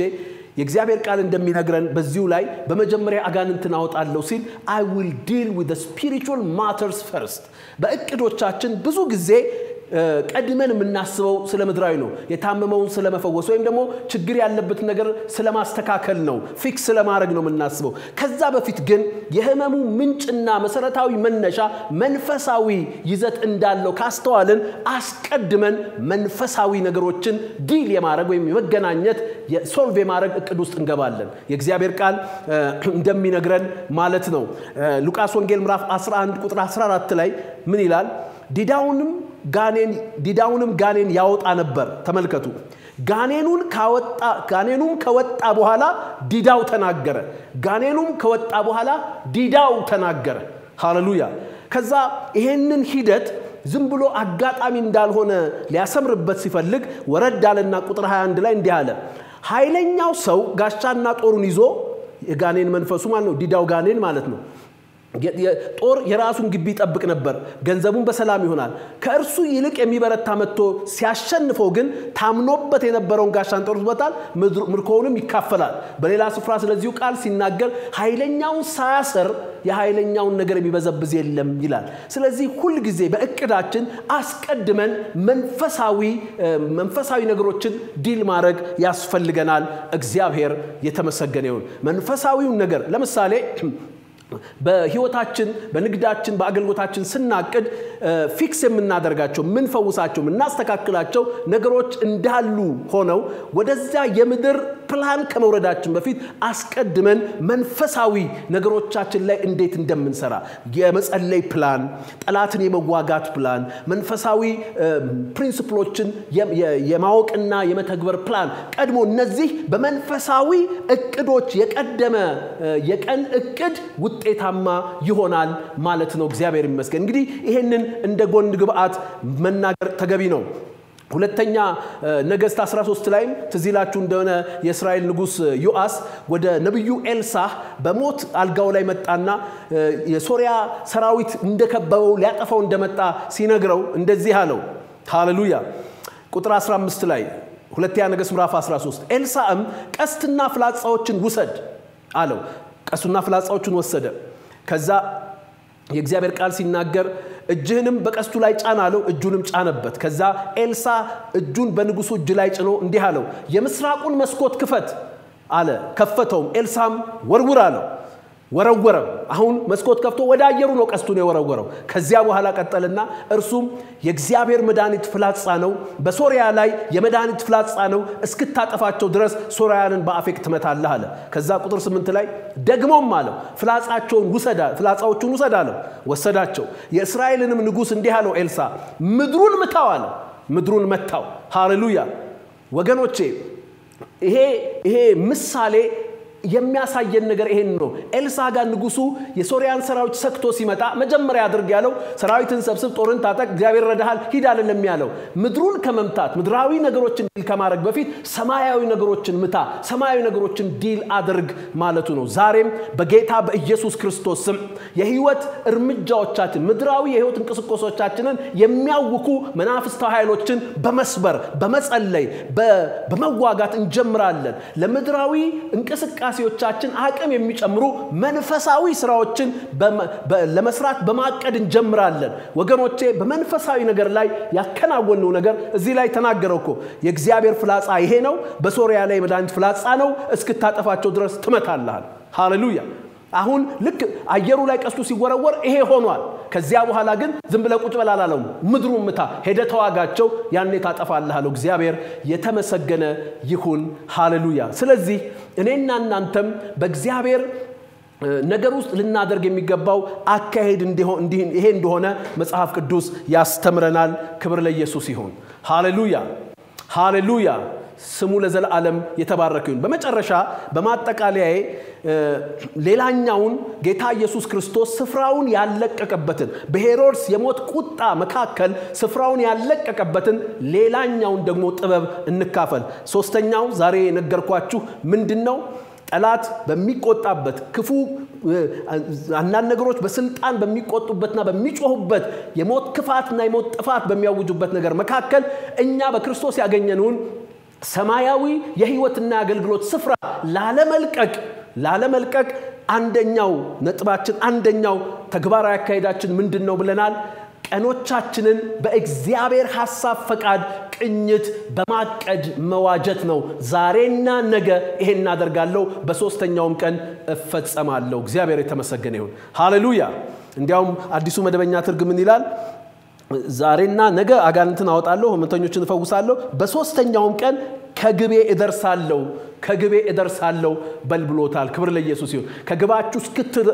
Speaker 1: የእግዚአብሔር ቃል እንደሚነግረን በዚሁ ላይ በመጀመሪያ አጋንንትን አወጣለሁ ሲል I will deal with the spiritual matters first። በእቅዶቻችን ብዙ ጊዜ ቀድመን የምናስበው ስለ ምድራዊ ነው። የታመመውን ስለመፈወስ ወይም ደግሞ ችግር ያለበት ነገር ስለማስተካከል ነው፣ ፊክስ ለማድረግ ነው የምናስበው። ከዛ በፊት ግን የህመሙ ምንጭና መሰረታዊ መነሻ መንፈሳዊ ይዘት እንዳለው ካስተዋልን አስቀድመን መንፈሳዊ ነገሮችን ዲል የማድረግ ወይም የመገናኘት ሶልቭ የማድረግ እቅድ ውስጥ እንገባለን። የእግዚአብሔር ቃል እንደሚነግረን ማለት ነው። ሉቃስ ወንጌል ምዕራፍ 11 ቁጥር 14 ላይ ምን ይላል? ዲዳውንም ጋኔን ያወጣ ነበር። ተመልከቱ። ጋኔኑም ከወጣ በኋላ ዲዳው ተናገረ። ጋኔኑም ከወጣ በኋላ ዲዳው ተናገረ። ሃሌሉያ። ከዛ ይሄንን ሂደት ዝም ብሎ አጋጣሚ እንዳልሆነ ሊያሰምርበት ሲፈልግ ወረድ አለና ቁጥር 21 ላይ እንዲህ አለ። ኃይለኛው ሰው ጋሻና ጦሩን ይዞ የጋኔን መንፈሱ ማለት ነው፣ ዲዳው ጋኔን ማለት ነው። ጦር የራሱን ግቢ ይጠብቅ ነበር ገንዘቡን በሰላም ይሆናል ከእርሱ ይልቅ የሚበረታ መጥቶ ሲያሸንፈው ግን ታምኖበት የነበረውን ጋሻን ጦር ይወጣል ምርኮውንም ይካፈላል በሌላ ስፍራ ስለዚሁ ቃል ሲናገር ኃይለኛውን ሳያሰር የኃይለኛውን ነገር የሚበዘብዝ የለም ይላል ስለዚህ ሁሉ ጊዜ በእቅዳችን አስቀድመን መንፈሳዊ ነገሮችን ዲል ማድረግ ያስፈልገናል እግዚአብሔር የተመሰገነ ይሁን መንፈሳዊውን ነገር ለምሳሌ በህይወታችን በንግዳችን በአገልግሎታችን ስናቅድ ፊክስ የምናደርጋቸው ምን ፈውሳቸው እናስተካክላቸው ነገሮች እንዳሉ ሆነው ወደዛ የምድር ፕላን ከመውረዳችን በፊት አስቀድመን መንፈሳዊ ነገሮቻችን ላይ እንዴት እንደምንሰራ የመጸለይ ፕላን ጠላትን የመዋጋት ፕላን መንፈሳዊ ፕሪንሲፕሎችን የማወቅና የመተግበር ፕላን ቀድሞ እነዚህ በመንፈሳዊ እቅዶች የቀደመ የቀን እቅድ ውጤታማ ይሆናል ማለት ነው እግዚአብሔር ይመስገን እንግዲህ ይሄንን እንደ ጎን ግብአት መናገር ተገቢ ነው ሁለተኛ ነገስት 13 ላይ ትዚላችሁ እንደሆነ የእስራኤል ንጉስ ዮአስ ወደ ነብዩ ኤልሳ በሞት አልጋው ላይ መጣና የሶሪያ ሰራዊት እንደከበበው ሊያጠፋው እንደመጣ ሲነግረው እንደዚህ አለው ሃሌሉያ ቁጥር 15 ላይ ሁለተኛ ነገስት ምዕራፍ 13 ኤልሳም ቀስትና ፍላጻዎችን ውሰድ አለው ቀስቱና ፍላጻዎችን ወሰደ ከዛ የእግዚአብሔር ቃል ሲናገር እጅህንም በቀስቱ ላይ ጫን አለው እጁንም ጫነበት ከዛ ኤልሳ እጁን በንጉሱ እጅ ላይ ጭኖ እንዲህ አለው የምስራቁን መስኮት ክፈት አለ ከፈተውም ኤልሳም ወርውር አለው ወረወረ አሁን መስኮት ከፍቶ ወደ አየሩ ነው ቀስቱን የወረወረው ከዚያ በኋላ ቀጠልና እርሱም የእግዚአብሔር መድኃኒት ፍላጻ ነው በሶሪያ ላይ የመድኃኒት ፍላጻ ነው እስክታጠፋቸው ድረስ ሶሪያንን በአፌክ ትመታለህ አለ ከዛ ቁጥር 8 ላይ ደግሞም አለው ፍላጻዎቹን ውሰድ አለው ወሰዳቸው የእስራኤልንም ንጉስ እንዲህ አለው ኤልሳ ምድሩን ምታው አለ ምድሩን መታው ሃሌሉያ ወገኖቼ ይሄ ምሳሌ የሚያሳየን ነገር ይሄን ነው ኤልሳ ጋር ንጉሱ የሶሪያን ሰራዊት ሰክቶ ሲመጣ መጀመሪያ አድርግ ያለው ሰራዊትን ሰብስብ ጦርን ታጠቅ እግዚአብሔር ረዳሃል ሂድ አይደለም ያለው ምድሩን ከመምታት ምድራዊ ነገሮችን ዲል ከማድረግ በፊት ሰማያዊ ነገሮችን ምታ ሰማያዊ ነገሮችን ዲል አድርግ ማለቱ ነው ዛሬም በጌታ በኢየሱስ ክርስቶስ ስም የህይወት እርምጃዎቻችን ምድራዊ የህይወት እንቅስቃሴዎቻችንን የሚያውኩ መናፍስታዊ ኃይሎችን በመስበር በመጸለይ በመዋጋት እንጀምራለን ለምድራዊ እንቅስቃሴ ዮቻችን አቅም የሚጨምሩ መንፈሳዊ ስራዎችን ለመስራት በማቀድ እንጀምራለን ወገኖቼ በመንፈሳዊ ነገር ላይ ያከናወነው ነገር እዚህ ላይ ተናገረውኮ የእግዚአብሔር ፍላጻ ይሄ ነው በሶሪያ ላይ መድኃኒት ፍላጻ ነው እስክታጠፋቸው ድረስ ትመታለህ ሃሌሉያ አሁን ልክ አየሩ ላይ ቀስቱ ሲወረወር ይሄ ሆኗል ከዚያ በኋላ ግን ዝም ብለ ቁጭ በላላለው ምድሩን ምታ ሄደ ተዋጋቸው ያኔ ታጠፋለህ አለው እግዚአብሔር የተመሰገነ ይሁን ሃሌሉያ ስለዚህ እኔና እናንተም በእግዚአብሔር ነገር ውስጥ ልናደርግ የሚገባው አካሄድ ይሄ እንደሆነ መጽሐፍ ቅዱስ ያስተምረናል ክብር ለኢየሱስ ይሁን ሃሌሉያ ሃሌሉያ ስሙ ለዘላለም የተባረከ ይሁን በመጨረሻ በማጠቃለያዬ ሌላኛውን ጌታ ኢየሱስ ክርስቶስ ስፍራውን ያለቀቀበትን በሄሮድስ የሞት ቁጣ መካከል ስፍራውን ያለቀቀበትን ሌላኛውን ደግሞ ጥበብ እንካፈል ሶስተኛው ዛሬ ነገርኳችሁ ምንድነው ጠላት በሚቆጣበት ክፉ አንዳንድ ነገሮች በስልጣን በሚቆጡበትና በሚጮሁበት የሞት ክፋትና የሞት ጥፋት በሚያውጁበት ነገር መካከል እኛ በክርስቶስ ያገኘነውን ሰማያዊ የህይወትና አገልግሎት ስፍራ ላለመልቀቅ አንደኛው ነጥባችን አንደኛው ተግባራዊ አካሄዳችን ምንድነው ብለናል ቀኖቻችንን በእግዚአብሔር ሐሳብ ፈቃድ ቅኝት በማቀድ መዋጀት ነው ዛሬና ነገ ይሄን አደርጋለሁ በሶስተኛውም ቀን እፈጸማለሁ እግዚአብሔር የተመሰገነ ይሁን ሃሌሉያ እንዲያውም አዲሱ መደበኛ ትርጉም ምን ይላል ዛሬና ነገ አጋንንትን አወጣለሁ ህመምተኞችን እፈውሳለሁ በሶስተኛውም ቀን ከግቤ እደርሳለሁ በልብሎታል ክብር ለኢየሱስ ይሁን ከግባችሁ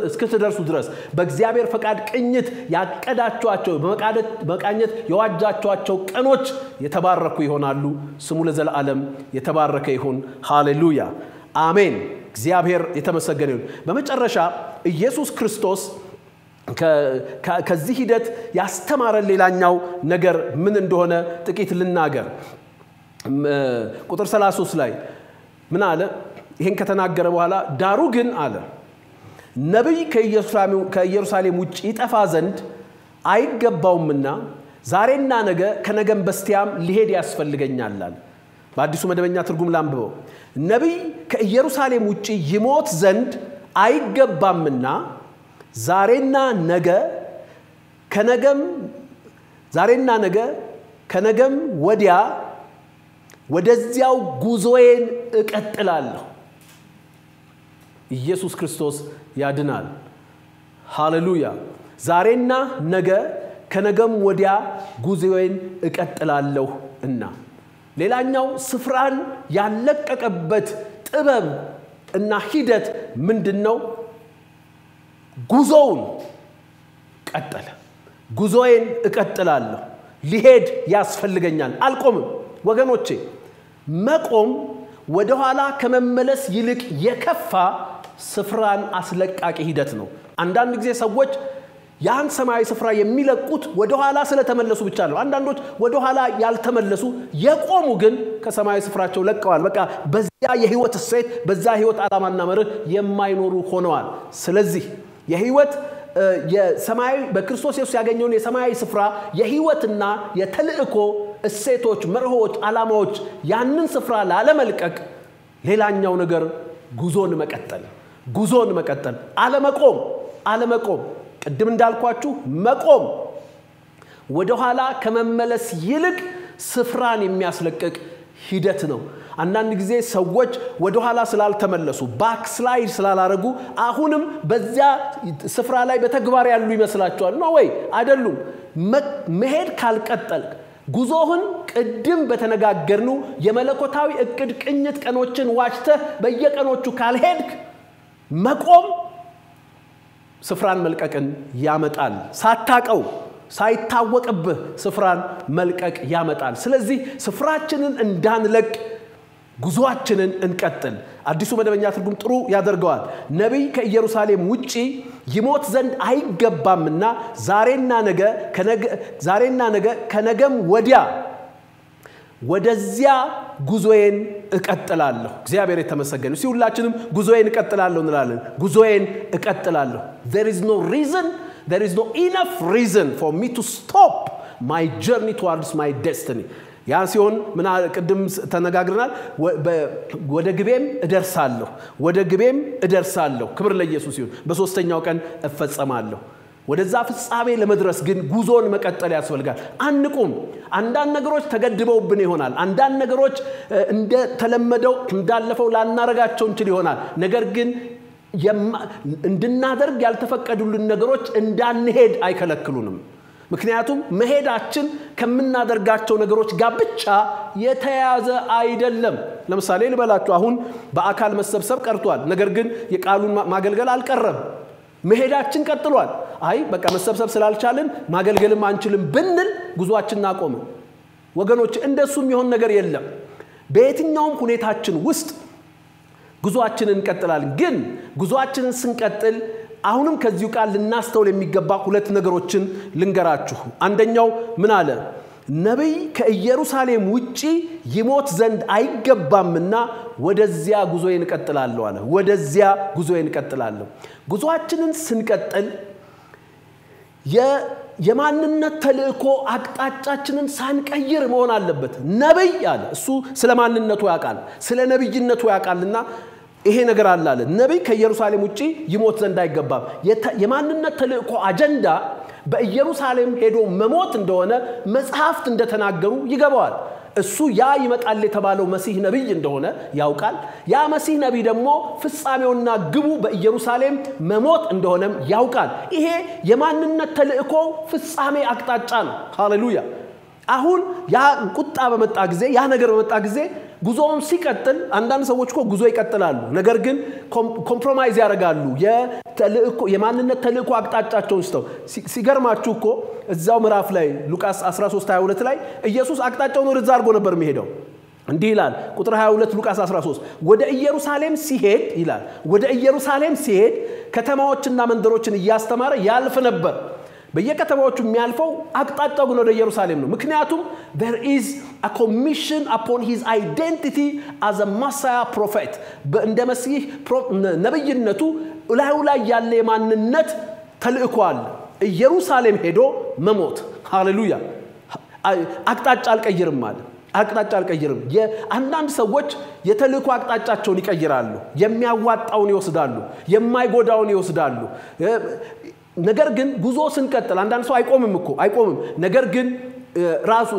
Speaker 1: እስክትደርሱ ድረስ በእግዚአብሔር ፈቃድ ቅኝት ያቀዳችኋቸው በመቃኘት የዋጃችኋቸው ቀኖች የተባረኩ ይሆናሉ ስሙ ለዘላለም የተባረከ ይሁን ሃሌሉያ አሜን እግዚአብሔር የተመሰገነ ይሁን በመጨረሻ ኢየሱስ ክርስቶስ ከዚህ ሂደት ያስተማረን ሌላኛው ነገር ምን እንደሆነ ጥቂት ልናገር ቁጥር 33 ላይ ምን አለ ይሄን ከተናገረ በኋላ ዳሩ ግን አለ ነብይ ከኢየሩሳሌም ውጪ ይጠፋ ዘንድ አይገባውምና ዛሬና ነገ ከነገም በስቲያም ሊሄድ ያስፈልገኛል አለ በአዲሱ መደበኛ ትርጉም ላንብበው ነብይ ከኢየሩሳሌም ውጪ ይሞት ዘንድ አይገባምና ዛሬና ነገ ከነገም ወዲያ ወደዚያው ጉዞዬን እቀጥላለሁ ኢየሱስ ክርስቶስ ያድናል ሃሌሉያ ዛሬና ነገ ከነገም ወዲያ ጉዞዬን እቀጥላለሁ እና ሌላኛው ስፍራን ያለቀቀበት ጥበብ እና ሂደት ምንድነው ጉዞውን ቀጠለ ጉዞዬን እቀጥላለሁ ሊሄድ ያስፈልገኛል አልቆምም ወገኖቼ መቆም ወደ ኋላ ከመመለስ ይልቅ የከፋ ስፍራን አስለቃቂ ሂደት ነው አንዳንድ ጊዜ ሰዎች ያን ሰማያዊ ስፍራ የሚለቁት ወደ ኋላ ስለተመለሱ ብቻ ነው አንዳንዶች ወደ ኋላ ያልተመለሱ የቆሙ ግን ከሰማያዊ ስፍራቸው ለቀዋል በቃ በዚያ የህይወት ሴት በዛ ህይወት ዓላማና መርህ የማይኖሩ ሆነዋል ስለዚህ የህይወት የሰማያዊ በክርስቶስ ኢየሱስ ያገኘውን የሰማያዊ ስፍራ የህይወትና የተልእኮ እሴቶች መርሆች ዓላማዎች ያንን ስፍራ ላለመልቀቅ ሌላኛው ነገር ጉዞን መቀጠል አለመቆም ቅድም እንዳልኳችሁ መቆም ወደ ኋላ ከመመለስ ይልቅ ስፍራን የሚያስለቅቅ ሂደት ነው አንዳንድ ጊዜ ሰዎች ወደ ኋላ ስላልተመለሱ ባክስላይድ ስላላረጉ አሁንም በዚያ ስፍራ ላይ በተግባር ያሉ ይመስላቸዋል ነው ወይ አይደሉም መሄድ ካልቀጠል ጉዞህን ቅድም በተነጋገርነው የመለኮታዊ እቅድ ቅኝት ቀኖችን ዋጭተህ በየቀኖቹ ካልሄድክ መቆም ስፍራን መልቀቅን ያመጣል ሳታቀው ሳይታወቅብህ ስፍራን መልቀቅ ያመጣል ስለዚህ ስፍራችንን እንዳንለቅ ጉዞአችንን እንቀጥል አዲሱ መደበኛ ትርጉም ጥሩ ያደርገዋል ነብይ ከኢየሩሳሌም ውጪ ይሞት ዘንድ አይገባምና ዛሬና ነገ ከነገም ወዲያ ወደዚያ ጉዞዬን እቀጥላለሁ እግዚአብሔር የተመሰገነ ሲሁላችንም ጉዞዬን እቀጥላለሁ እንላለን ጉዞዬን እቀጥላለሁ there is no enough reason for me to stop my journey towards my destiny ያ ሲሆን ምን ቅድም ተነጋግረናል ወደ ግቤም እደርሳለሁ ክብር ለኢየሱስ ይሁን በሶስተኛው ቀን እፈጸማለሁ ወደዛ ፍጻሜ ለመድረስ ግን ጉዞን መቀጠል ያስፈልጋል አንቁም አንዳንድ ነገሮች ተገድበውብን ይሆናል አንዳንድ ነገሮች እንደ ተለመደው እንዳለፈው ላናረጋቸው እንችል ይሆናል ነገር ግን እንድናደርግ ያልተፈቀዱልን ነገሮች እንዳንሄድ አይከለክሉንም ምክንያቱም መሄዳችን ከምናደርጋቸው ነገሮች ጋር ብቻ የተያያዘ አይደለም ለምሳሌ ልበላችሁ አሁን በአካል መሰብሰብ ቀርቷል ነገር ግን የቃሉን ማገልገል አልቀረም መሄዳችን ቀጥሏል አይ በቃ መሰብሰብ ስላልቻልን ማገልገልም አንችልም ብንል ጉዟችንን አቆመ ወገኖች እንደሱም ይሆን ነገር የለም በየትኛውም ሁኔታችን ውስጥ ጉዟችንን እንቀጥላለን ግን ጉዟችንን ስንቀጥል አሁንም ከዚሁ ቃል ልናስተውል የሚገባ ሁለት ነገሮችን ልንገራችሁ አንደኛው ምን አለ ነብይ ከኢየሩሳሌም ውጪ ይሞት ዘንድ አይገባምና ወደዚያ ጉዞዬን እቀጥላለሁ አለ ወደዚያ ጉዞዬን እቀጥላለሁ ጉዟችንን ስንቀጥል የማንነት ተልእኮ አቅጣጫችንን ሳንቀይር መሆን አለበት ነብይ አለ እሱ ስለማንነቱ ያቃል ስለ ነብይነቱ ያቃልና ይሄ ነገር አለ ነብይ ከኢየሩሳሌም ውጪ ይሞት ዘንድ አይገባም የማንነት ተልእኮ አጀንዳ በኢየሩሳሌም ሄዶ መሞት እንደሆነ መጽሐፍት እንደተናገሩ ይገባዋል እሱ ያ ይመጣል የተባለው መሲህ ነብይ እንደሆነ ያውቃል ያ መሲህ ነብይ ደግሞ ፍጻሜውና ግቡ በኢየሩሳሌም መሞት እንደሆነም ያውቃል ይሄ የማንነት ተልእኮ ፍጻሜ አቅጣጫ ነው ሃሌሉያ አሁን ያ ቁጣ በመጣ ጊዜ ያ ነገር በመጣ ጊዜ ጉዞውን ሲቀጥል አንዳንድ ሰዎች እኮ ጉዞ ይቀጥላሉ ነገር ግን ኮምፕሮማይዝ ያደርጋሉ የማንነት ተልእኮ አቅጣጫቸውን ስተው ሲገርማችሁ እኮ እዛው ምዕራፍ ላይ ሉቃስ 13:22 ላይ ኢየሱስ አቅጣጫውን ወደዛ አድርጎ ነበር የሚሄደው እንዲህ ይላል ቁጥር 22 ሉቃስ 13 ወደ ኢየሩሳሌም ሲሄድ ከተማዎችና መንደሮችን ያስተማረ ያልፍ ነበር በየከተማዎቹ የሚያልፈው አቅጣጫው ግን ወደ ኢየሩሳሌም ነው ምክንያቱም there is a commission upon his identity as a messiah prophet እንደ መሲህ ነብይነቱ ላይ ያለ የማንነት ተልእኮ አለ ኢየሩሳሌም ሄዶ መሞት ሃሌሉያ አቅጣጫ አልቀይርም ማለት አቅጣጫ አልቀይርም የአንዳንድ ሰዎች የተልእኮ አቅጣጫቸውን ይቀይራሉ የሚያዋጣውን ይወስዳሉ የማይጎዳውን ይወስዳሉ ነገር ግን ጉዞ ስንቀጥል አንዳንድ ሰው አይቆምም ነገር ግን ራሱ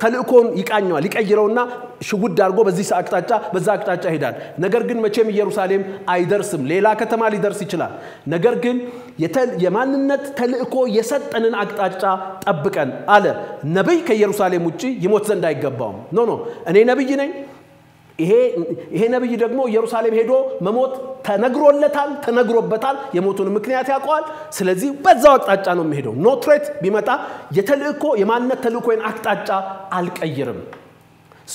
Speaker 1: ተልእኮን ይቃኛል ይቀይረውና ሽውድ አድርጎ በዚህ አቅጣጫ በዛ አቅጣጫ ይሄዳል ነገር ግን መቼም ኢየሩሳሌም አይደርስም ሌላ ከተማ ሊደርስ ይችላል ነገር ግን የማንነት ተልእኮ የሰጠንን አቅጣጫ ጠብቀን አለ ነብይ ከኢየሩሳሌም ውጪ ይሞት ዘንድ አይገባውም ኖ እኔ ነብይ ነኝ ይሄ ነብይ ደግሞ ኢየሩሳሌም ሄዶ መሞት ተነግሮበታል የሞቱን ምክንያት ያውቃል ስለዚህ በዛው አቅጣጫ ነው የሚሄደው ኖ ትሬት ቢመጣ የተልእኮ የማንነት ተልእኮን አቅጣጫ አልቀይርም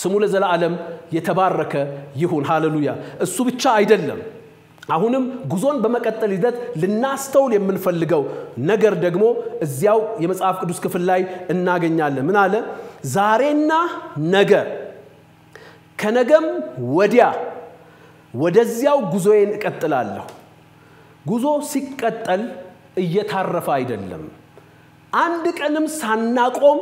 Speaker 1: ስሙ ለዘላለም የተባረከ ይሁን ሃሌሉያ እሱ ብቻ አይደለም አሁንም ጉዞን በመቀጠል ሂደት ልናስተውል የምንፈልገው ነገር ደግሞ እዚያው የመጽሐፍ ቅዱስ ክፍል ላይ እናገኛለን ምን አለ ዛሬና ነገ ከነገም ወዲያ ወደዚያው ጉዞዬን እቀጥላለሁ ጉዞ ሲቀጠል እየታረፈ አይደለም አንድ ቀንም ሳናቆም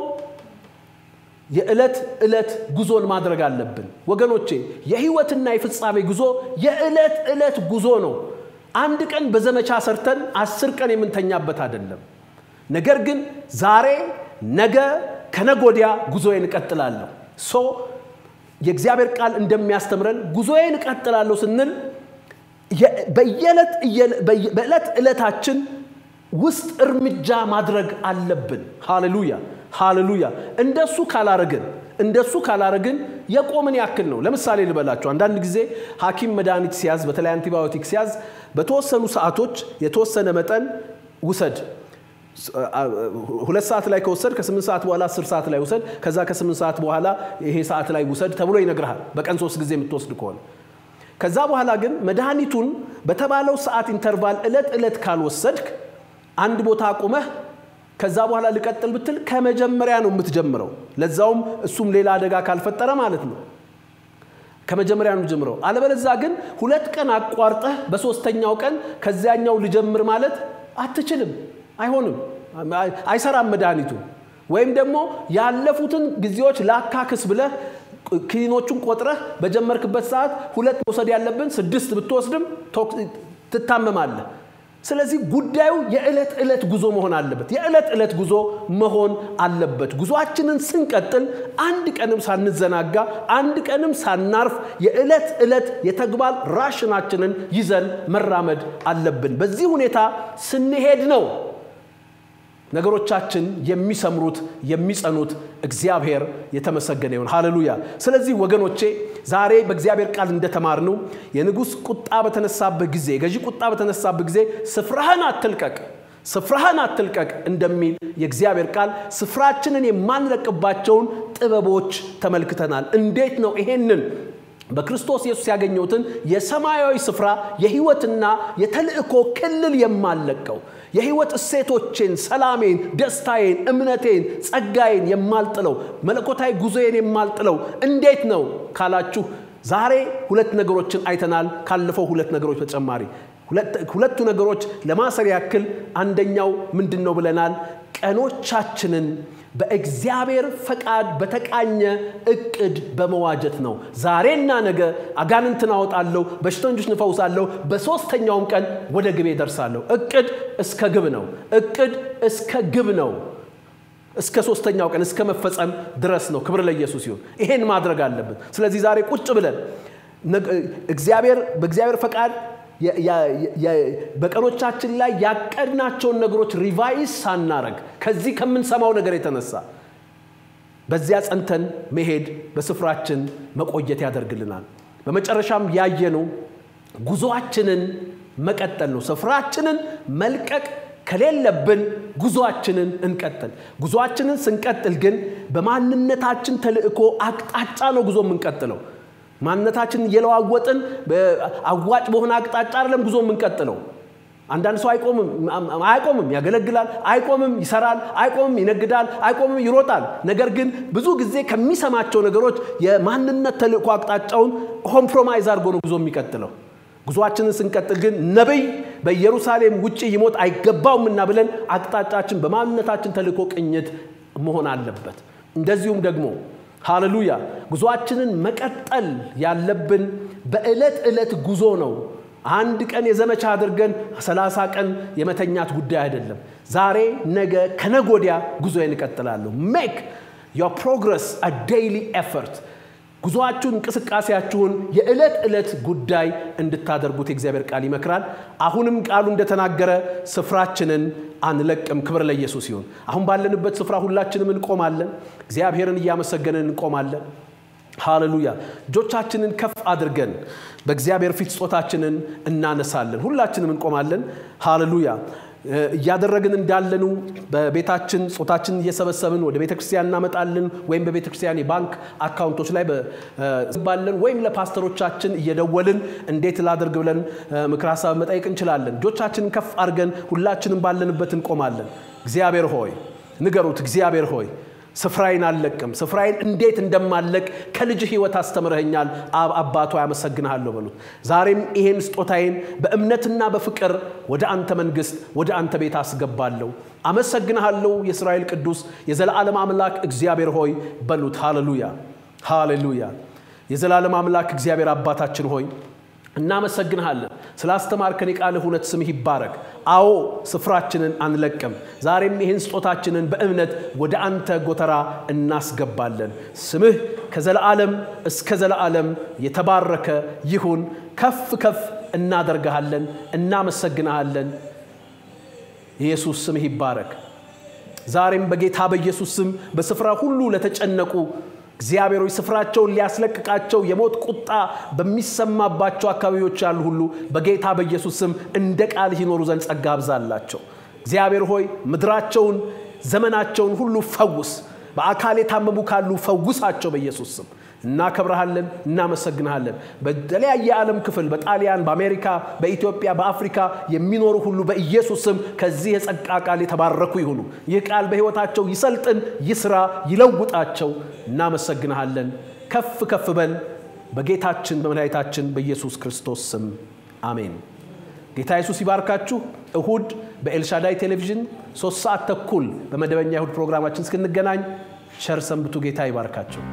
Speaker 1: የዕለት ጉዞን ማድረግ አለብን ወገኖቼ የህይወትና የፍጻሜ ጉዞ የዕለት ጉዞ ነው አንድ ቀን በዘመቻ ሰርተን 10 ቀን የምንተኛበት አይደለም ነገር ግን ዛሬ ነገ ከነጎዲያ ጉዞዬን እቀጥላለሁ የእግዚአብሔር ቃል እንደሚያስተምረን ጉዞዬን እቀጥላለሁ ስንል በዕለታችን ውስጥ እርምጃ ማድረግ አለብን ሃሌሉያ እንደሱ ካላረግን የቆምን ያክል ነው ለምሳሌ ልበላችሁ አንዳንድ ጊዜ ሐኪም መድኃኒት ሲያዝ በተለይ አንቲባዮቲክ ሲያዝ በተወሰኑ ሰዓቶች የተወሰነ መጠን ውሰድ 2 ሰዓት ላይ ከወሰድ ከ8 ሰዓት በኋላ 10 ሰዓት ላይ ውሰድ ከዛ ከ8 ሰዓት በኋላ ይሄ ሰዓት ላይ ውሰድ ተብሎ ይነግራል በቀን 3 ጊዜ የምትወስድ ከሆነ ከዛ በኋላ ግን መድኃኒቱን በተባለው ሰዓት ኢንተርቫል ዕለት ካልወሰድክ አንድ ቦታ አቁመህ ከዛ በኋላ ልቀጥል ብትል ከመጀመሪያ ነው የምትጀምረው ለዛውም እሱም ሌላ አደጋ ካልፈጠረ ማለት ነው ከመጀመሪያ ነው ጀምረው አለበለዚያ ግን 2 ቀን አቋርጠህ በሶስተኛው ቀን ከዚያኛው ልጀምር ማለት አትችልም አይሆንም አይሰራም መድኃኒቱ ወይም ደግሞ ያለፉትን ጊዜዎች ላካክስ ብለህ ክኒኖቹን ቆጥረህ በጀመርክበት ሰዓት 2 ወሰድ ያለብን 6 ብትወስድም ትታመማለህ ስለዚህ ጉዳዩ የዕለት ጉዞ መሆን አለበት ጉዞአችንን ስንቀጥል አንድ ቀንም ሳንዘናጋ አንድ ቀንም ሳናርፍ የዕለት የተግባር ራሽናችንን ይዘን መራመድ አለብን በዚህ ሁኔታ ስንሄድ ነው ነገሮቻችን የሚጸኑት እግዚአብሔር የተመሰገነ ይሁን ሃሌሉያ ስለዚህ ወገኖቼ ዛሬ በእግዚአብሔር ቃል እንደተማርነው የንጉስ ቁጣ በተነሳበት ጊዜ ገዢ ቁጣ በተነሳበት ጊዜ ስፍራህን አትልቀቅ እንደሚል የእግዚአብሔር ቃል ስፍራችንን የማንለቅባቸውን ጥበቦች ተመልክተናል እንዴት ነው ይሄንን በክርስቶስ ኢየሱስ ያገኘውትን የሰማያዊ ስፍራ የህይወትና የተልእኮ ክልል የማለቀው የህይወት እሴቶችን ሰላሜን ደስታዬን እምነቴን ጸጋዬን የማልጥለው መለኮታዊ ጉዞዬን የማልጥለው እንዴት ነው ካላችሁ ዛሬ 2 ነገሮችን አይተናል ካለፈው 2 ነገሮች ተጨማሪ ሁለቱ ነገሮች ለማሰር ያክል አንደኛው ምንድነው ብለናል ቀኖቻችንን በእግዚአብሔር ፈቃድ በተቃኘ እቅድ በመዋጀት ነው ዛሬና ነገ አጋንንትን አወጣለሁ በሽተኞች ንፈውሳለሁ በሶስተኛውም ቀን ወደ ግቤ ደርሳለሁ እቅድ እስከ ግብ ነው እስከ ሶስተኛው ቀን እስከ መፈጸም ድረስ ነው ክብር ለኢየሱስ ይሁን ይሄን ማድረግ አለብን ስለዚህ ዛሬ ቁጭ ብለን በእግዚአብሔር ፈቃድ በቀኖቻችን ላይ ያቀድናቸው ነገሮች ሪቫይዝ ሳናረግ ከዚህ ከመንሰማው ነገር የተነሳ በዚያ ጸንተን መሄድ በስፍራችን መቆየት ያደርግልናል በመጨረሻም ያየነው ጉዞአችንን መቀጠል ነው ስፍራችንን መልቀቅ ከሌለብን ጉዞአችንን እንቀጥል ጉዞአችንን ስንቀጥል ግን በማንነታችን ተልእኮ አቅጣጫ ነው ጉዞ የምንቀጥለው ማንነታችን የለዋወጥን አዋጭ በሆነ አቅጣጫ አይደለም ጉዞ የምንቀጥለው አንዳንድ ሰው አይቆምም ያገለግላል አይቆምም ይሰራል አይቆምም ይነግዳል አይቆምም ይሮጣል ነገር ግን ብዙ ጊዜ ከሚሰማቸው ነገሮች የማንነት ተልእኮ አቅጣጫውን ኮምፕሮማይዝ አድርጎ ነው ጉዞ የሚቀጥለው ጉዞአችንን ስንቀጥል ግን ነብይ በኢየሩሳሌም ውጪ ይሞት አይገባውምና ብለን አቅጣጫችን በማንነታችን ተልእኮ ቅኝት መሆን አለበት እንደዚሁም ደግሞ ሃሌሉያ ጉዞአችንን መቀጠል ያለብን በእለት ጉዞ ነው አንድ ቀን የዘመቻ አድርገን 30 ቀን የመተኛት ጉዳይ አይደለም ዛሬ ነገ ከነጎዲያ ጉዞዬን እቀጥላለሁ make your progress a daily effort ጉዞአችሁን እንቅስቃሴያችሁን የእለት ጉዳይ እንድታደርጉት እግዚአብሔር ቃል ይመክራል አሁንም ቃሉ እንደተናገረ ስፍራችንን አንለቅም ክብር ለኢየሱስ ይሁን አሁን ባለንበት ስፍራ ሁላችንም እንቆማለን እግዚአብሔርን ያመሰገንን እንቆማለን ሃሌሉያ ጆቻችንን ከፍ አድርገን በእግዚአብሔር ፊት ጾታችንን እናነሳለን ሁላችንም እንቆማለን ሃሌሉያ ያደረግን እንዳለኑ በቤታችን ጾታችን እየሰበሰብን ወደ ቤተክርስቲያን እናመጣለን ወይም በቤተክርስቲያን የባንክ አካውንቶች ላይ ባለን ወይም ለፓስተሮቻችን እየደወልን እንዴት ላድርግ ብለን ምክር ሐሳብ መጠየቅ እንችላለን ጆቻችንን ከፍ አድርገን ሁላችንም ባለንበት እንቆማለን እግዚአብሔር ሆይ ንገሩት እግዚአብሔር ሆይ ስፍራዬን አልለቅም ስፍራዬን እንዴት እንደማለቅ ከልጅ ህይወት አስተምረኛል አባቶ ያመሰግናለሁ በሉት ዛሬም ይሄን ስጦታዬን በእምነትና በፍቅር ወደ አንተ መንግስት ወደ አንተ ቤት አስገባለሁ አመሰግናለሁ የእስራኤል ቅዱስ የዘላለም አምላክ እግዚአብሔር ሆይ በሉት ሃሌሉያ የዘላለም አምላክ እግዚአብሔር አባታችን ሆይ እናመሰግናለን ስላስተማርከን የቃልህ እውነት ስምህ ይባረክ አዎ ስፍራችንን አንለቅም ዛሬም ይሄን ስጦታችንን በእምነት ወደ አንተ ጎተራ እናስገባለን ስምህ ከዘላለም እስከ ዘላለም የተባረከ ይሁን ከፍ እናደርጋለን እናመሰግናለን ኢየሱስ ስምህ ይባረክ ዛሬም በጌታ በኢየሱስ ስም በስፍራ ሁሉ ለተጨነቁ እግዚአብሔር ሆይ ስፍራቸውን ሊያስለቅቃቸው የሞት ቁጣ በሚሰማባቸው አካባቢዎች ያሉ ሁሉ በጌታ በኢየሱስ ስም እንደ ቃል ይኖሩ ዘንድ ጸጋ አብዛላቸው እግዚአብሔር ሆይ ምድራቸውን ዘመናቸውን ሁሉ ፈውስ በአካል የታመሙ ካሉ ፈውሳቸው በኢየሱስ ስም እናከብራለን እናመሰግናለን በተለያየ ዓለም ክፍል በጣሊያን በአሜሪካ በኢትዮጵያ በአፍሪካ የሚኖሩ ሁሉ በኢየሱስ ስም ከዚህ የጸጋ ቃል የተባረኩ ይሁኑ ይህ ቃል በህይወታቸው ይሰልጥን ይስራ ይለውጣቸው እናመሰግናለን ከፍ በል በጌታችን በመድኃኒታችን በኢየሱስ ክርስቶስ ስም አሜን ጌታ ኢየሱስ ይባርካችሁ እሁድ በኤልሻዳይ ቴሌቪዥን 3 ሰዓት ተኩል በመደበኛ እሁድ ፕሮግራማችን እስክንገናኝ ቸር ሰንብቱ ጌታ ይባርካችሁ